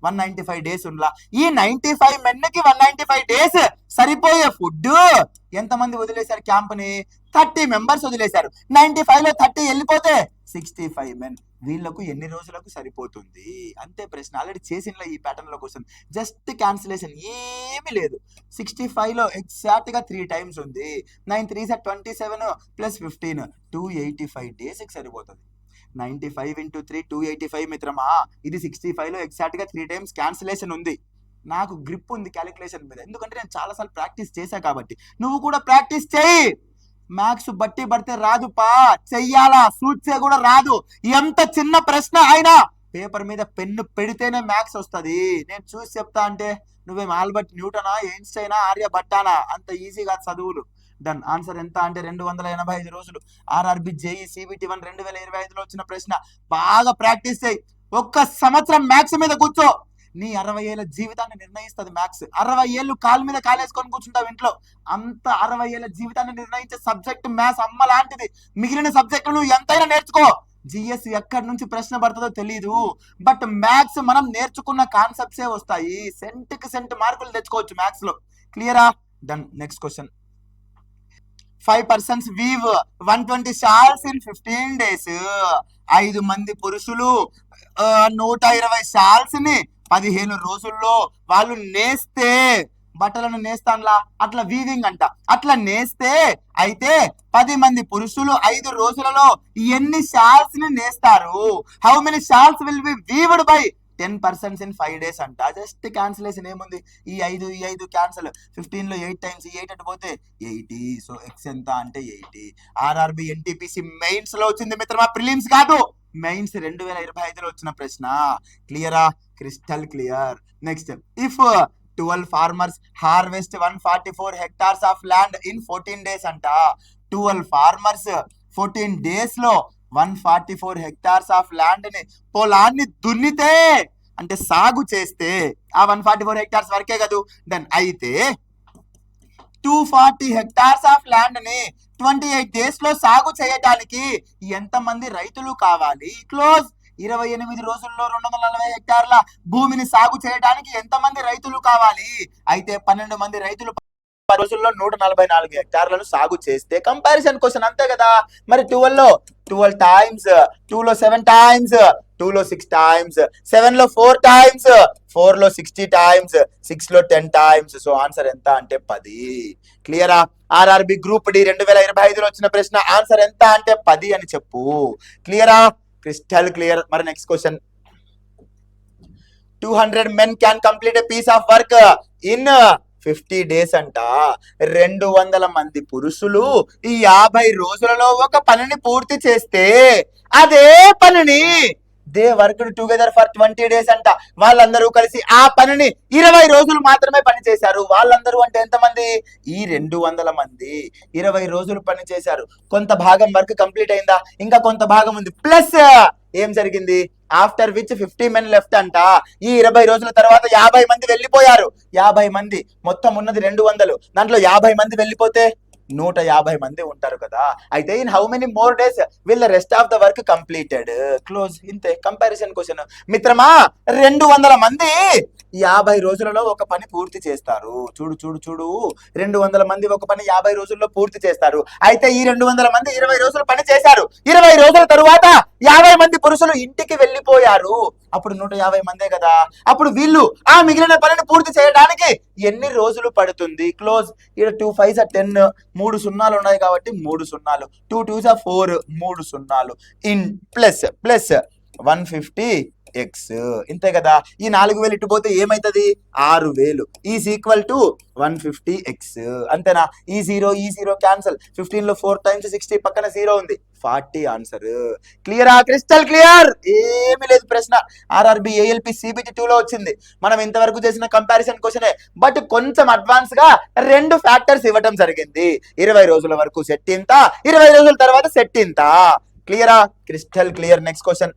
[SPEAKER 1] 195 days ఉందా? ఈ 95 menకి 195 days సరిపోయే ఫుడ్ ఎంతమంది వదిలేశారు క్యాంప్ని? 30 members వదిలేశారు. 95లో 30 వెళ్ళిపోతే 65 men. వీళ్ళకు ఎన్ని రోజులకు సరిపోతుంది అంతే ప్రశ్న. ఆల్రెడీ చేసిన ఈ ప్యాటర్న్ లో క్వశ్చన్. జస్ట్ క్యాన్సిలేషన్ ఏమీ లేదు. 65లో ఎగ్జాక్ట్ గా 3 టైమ్స్ ఉంది. 9 3s 27 ప్లస్ 15 285 days కి సరిపోతుంది. 95 into 3 285 మిత్రమా. ఇది 65లో ఎగ్జాక్ట్ గా 3 టైమ్స్ క్యాన్సిలేషన్ ఉంది. నాకు గ్రిప్ ఉంది క్యాలిక్యులేషన్ మీద, ఎందుకంటే నేను చాలాసార్లు ప్రాక్టీస్ చేశా కాబట్టి. నువ్వు కూడా ప్రాక్టీస్ చేయి. మ్యాథ్స్ బట్టి పడితే రాదు పా, చెయ్యాలా. సూచే కూడా రాదు. ఎంత చిన్న ప్రశ్న అయినా పేపర్ మీద పెన్ను పెడితేనే మ్యాథ్స్ వస్తుంది. నేను చూసి చెప్తా అంటే నువ్వేం ఆల్బర్ట్ న్యూటనా, ఐన్స్టైనా, ఆర్యభట్టానా? అంత ఈజీగా చదువులు. డన్. ఆన్సర్ ఎంత అంటే 285 రోజులు. ఆర్ఆర్బి జేఈ సిబిటి 1 2025లో వచ్చిన ప్రశ్న. బాగా ప్రాక్టీస్ చేయి. ఒక్క సంవత్సరం మ్యాథ్స్ మీద కూర్చో. నీ 60 ఏళ్ళ జీవితాన్ని నిర్ణయిస్తుంది మ్యాథ్స్. 60 ఏళ్ళు కాలు మీద కాలేసుకొని కూర్చుంటావు ఇంట్లో. అంత 60 ఏళ్ళ జీవితాన్ని నిర్ణయించే సబ్జెక్ట్ మ్యాథ్స్ అమ్మ లాంటిది. మిగిలిన సబ్జెక్టులు నువ్వు ఎంతైనా నేర్చుకో, జిఎస్ ఎక్కడి నుంచి ప్రశ్న పడుతుందో తెలీదు. బట్ మ్యాథ్స్ మనం నేర్చుకున్న కాన్సెప్ట్సే వస్తాయి. సెంట్కి సెంట్ మార్కులు తెచ్చుకోవచ్చు మ్యాథ్స్ లో. క్లియరా? Done. Next question. 5 persons weave 120 shawls in 15 days. 5 మంది పురుషులు 120 షాల్స్ ని 15 రోజుల్లో వాళ్ళు నేస్తే, బట్టలను నేస్తాన్లా, అట్లా వీవింగ్ అంట, అట్లా నేస్తే అయితే 10 మంది పురుషులు 5 రోజులలో ఎన్ని షాల్స్ ని నేస్తారు? How many shawls will be weaved by 10 persons in 5 days అంట. జస్ట్ క్యాన్సిలేషన్ ఏముంది, ఈ 5 క్యాన్సల్. 15 లో 8 టైమ్స్ 8 అటు పోతే 80. సో ఎక్స్ ఎంత అంటే 80. ఆర్ఆర్బి ఎన్టీపీసీ మెయిన్స్ లో వచ్చింది మిత్రమా, ప్రిలిమ్స్ కాదు. మెయిన్స్ 2025 లో వచ్చిన ప్రశ్న. క్లియరా? Crystal clear. Next. If 12 farmers harvest 144 hectares of land in 14 days అంట. 12 farmers 14 days లో 144 hectares ఆఫ్ ల్యాండ్ ని, పొలాన్ని దున్నితే అంటే సాగు చేస్తే, ఆ 144 hectares వరకే కదూ. దెన్ అయితే 240 hectares ఆఫ్ ల్యాండ్ ని 28 days లో సాగు చేయడానికి ఎంతమంది రైతులు కావాలి? క్లోజ్. 28 రోజుల్లో 240 హెక్టార్ల భూమిని సాగు చేయడానికి ఎంతమంది రైతులు కావాలి? అయితే 12 మంది రైతులు రోజుల్లో 144 హెక్టార్లను సాగు చేస్తే కంపారిజన్ క్వశ్చన్, అంతే కదా. మరి 12 లో 12 టైమ్స్, 2 లో 7 టైమ్స్, 2 లో 6 టైమ్స్, 7 లో 4 టైమ్స్, 4 లో 60 టైమ్స్, 6 లో 10 టైమ్స్. సో ఆన్సర్ ఎంత అంటే 10. క్లియరా? ఆర్ఆర్బి గ్రూప్ డి 2025 లో వచ్చిన ప్రశ్న. ఆన్సర్ ఎంత అంటే 10 అని చెప్పు. క్లియరా? Crystal clear. మరి next question. 200 men can complete a piece of work in 50 days అంట. 200 మంది పురుషులు ఈ 50 రోజులలో ఒక పనిని పూర్తి చేస్తే, అదే పనిని they worked together for 20 days అంట. వాళ్ళందరూ కలిసి ఆ పనిని 20 రోజులు మాత్రమే పని చేశారు. వాళ్ళందరూ అంటే ఎంతమంది? ఈ 200 మంది 20 రోజులు పని చేశారు. కొంత భాగం వర్క్ కంప్లీట్ అయిందా? ఇంకా కొంత భాగం ఉంది. ప్లస్ ఏం జరిగింది? ఆఫ్టర్ విచ్ 50 men లెఫ్ట్ అంట. ఈ 20 రోజుల తర్వాత 50 మంది వెళ్ళిపోయారు. 50 మంది, మొత్తం ఉన్నది 200, దాంట్లో 50 మంది వెళ్ళిపోతే 150 మంది ఉంటారు కదా. అయితే in how many more days will the rest of the work completed? Close. ఇంతే కంపారిజన్ క్వశ్చన్ మిత్రమా. 200 మంది 50 రోజులలో ఒక పని పూర్తి చేస్తారు. చూడు చూడు చూడు, 200 మంది ఒక పని 50 రోజుల్లో పూర్తి చేస్తారు. అయితే ఈ 200 మంది 20 రోజులు పని చేశారు. 20 రోజుల తరువాత 50 మంది పురుషులు ఇంటికి వెళ్ళిపోయారు. అప్పుడు 150 మందే కదా. అప్పుడు వీళ్ళు ఆ మిగిలిన పనిని పూర్తి చేయడానికి ఎన్ని రోజులు పడుతుంది? క్లోజ్. ఇక్కడ 2 5s 10, 3 సున్నాలు ఉన్నాయి కాబట్టి 3 సున్నాలు, 2 2s 4, 3 సున్నాలు ఇన్ ప్లస్ 150 ఎక్స్. ఇంతే కదా. ఈ 4000 ఇటు పోతే ఏమైతుంది? 6000 ఈజ్ ఈక్వల్ టు 150 ఎక్స్. అంతేనా? ఈ 0 క్యాన్సల్. 15 లో 4 టైమ్స్ 60, పక్కన 0 ఉంది, 40 ఆన్సర్. క్లియరా? Crystal clear. ఏమి లేదు ప్రశ్న. ఆర్ఆర్బి ఏఎల్పి సిబిటి 2 లో వచ్చింది. మనం ఇంతవరకు చేసిన కంపారిజన్ క్వశ్చనే, బట్ కొంచెం అడ్వాన్స్ గా 2 ఫ్యాక్టర్స్ ఇవ్వటం జరిగింది. 20 రోజుల వరకు సెట్ ఇంత, 20 రోజుల తర్వాత సెట్ ఇంత. క్లియరా? Crystal clear. Next question.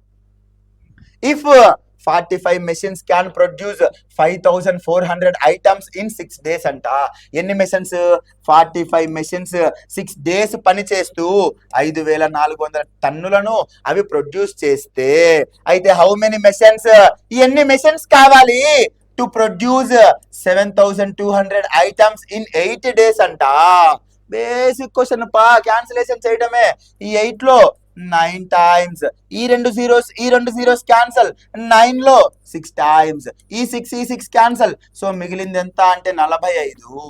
[SPEAKER 1] If 45 machines can produce 5400 items in 6 days అంట. ఎన్ని మెషిన్స్? 45 మెషిన్స్ 6 days పని చేస్తూ 5400 టన్నులను అవి ప్రొడ్యూస్ చేస్తే, అయితే హౌ మెనీ మెషిన్స్, ఎన్ని మెషిన్స్ కావాలి to produce 7200 items in 8 days అంట. బేసిక్ క్వశ్చన్ పా, క్యాన్సిలేషన్ చేయడమే. ఈ 8 లో 9 టైమ్స్, ఈ 2 జీరోస్ క్యాన్సల్, 9 లో 6 టైమ్స్, ఈ 6 క్యాన్సల్. సో మిగిలింది ఎంత అంటే 45.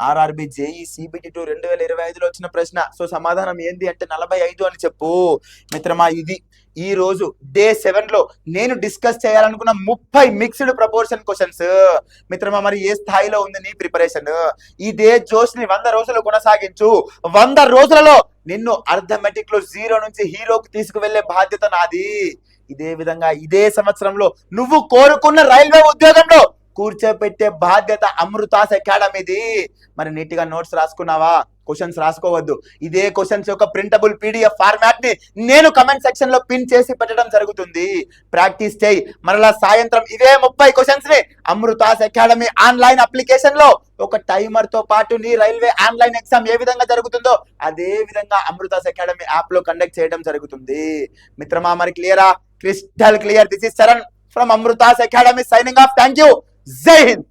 [SPEAKER 1] ఆర్ఆర్బి జేఈ సిబిటి 2 2025 లో వచ్చిన ప్రశ్న. సో సమాధానం ఏంది అంటే 45 అని చెప్పు మిత్రమా. ఇది ఈ రోజు డే 7 లో నేను డిస్కస్ చేయాలనుకున్న 30 మిక్స్డ్ ప్రపోర్షన్ క్వశ్చన్స్ మిత్రమా. మరి ఏ స్థాయిలో ఉంది నీ ప్రిపరేషన్? ఇదే జోష్ ని 100 రోజులు కొనసాగించు. 100 రోజులలో నిన్ను అర్థమెటిక్ లో 0 నుంచి హీరోకి తీసుకువెళ్లే బాధ్యత నాది. ఇదే విధంగా ఇదే సంవత్సరంలో నువ్వు కోరుకున్న రైల్వే ఉద్యోగంలో కూర్చోపెట్టే బాధ్యత అమృతాస్ అకాడమీది. మరి నీట్ గా నోట్స్ రాసుకున్నావా? క్వశ్చన్స్ రాసుకోవద్దు. ఇదే క్వశ్చన్స్ యొక్క ప్రింటబుల్ పీడిఎఫ్ ఫార్మాట్ ని నేను కమెంట్ సెక్షన్ లో పిన్ చేసి పెట్టడం జరుగుతుంది. ప్రాక్టీస్ చేయి. మరలా సాయంత్రం ఇదే 30 క్వశ్చన్స్ ని అమృతాస్ అకాడమీ ఆన్లైన్ అప్లికేషన్ లో ఒక టైమర్ తో పాటు నీ రైల్వే ఆన్లైన్ ఎగ్జామ్ ఏ విధంగా జరుగుతుందో అదే విధంగా అమృతాస్ అకాడమీ యాప్ లో కండక్ట్ చేయడం జరుగుతుంది. మిత్రమా మరి క్లియరా? Crystal clear. This is Sharan from Amrutha's Academy signing off. Thank you. జై హింద్.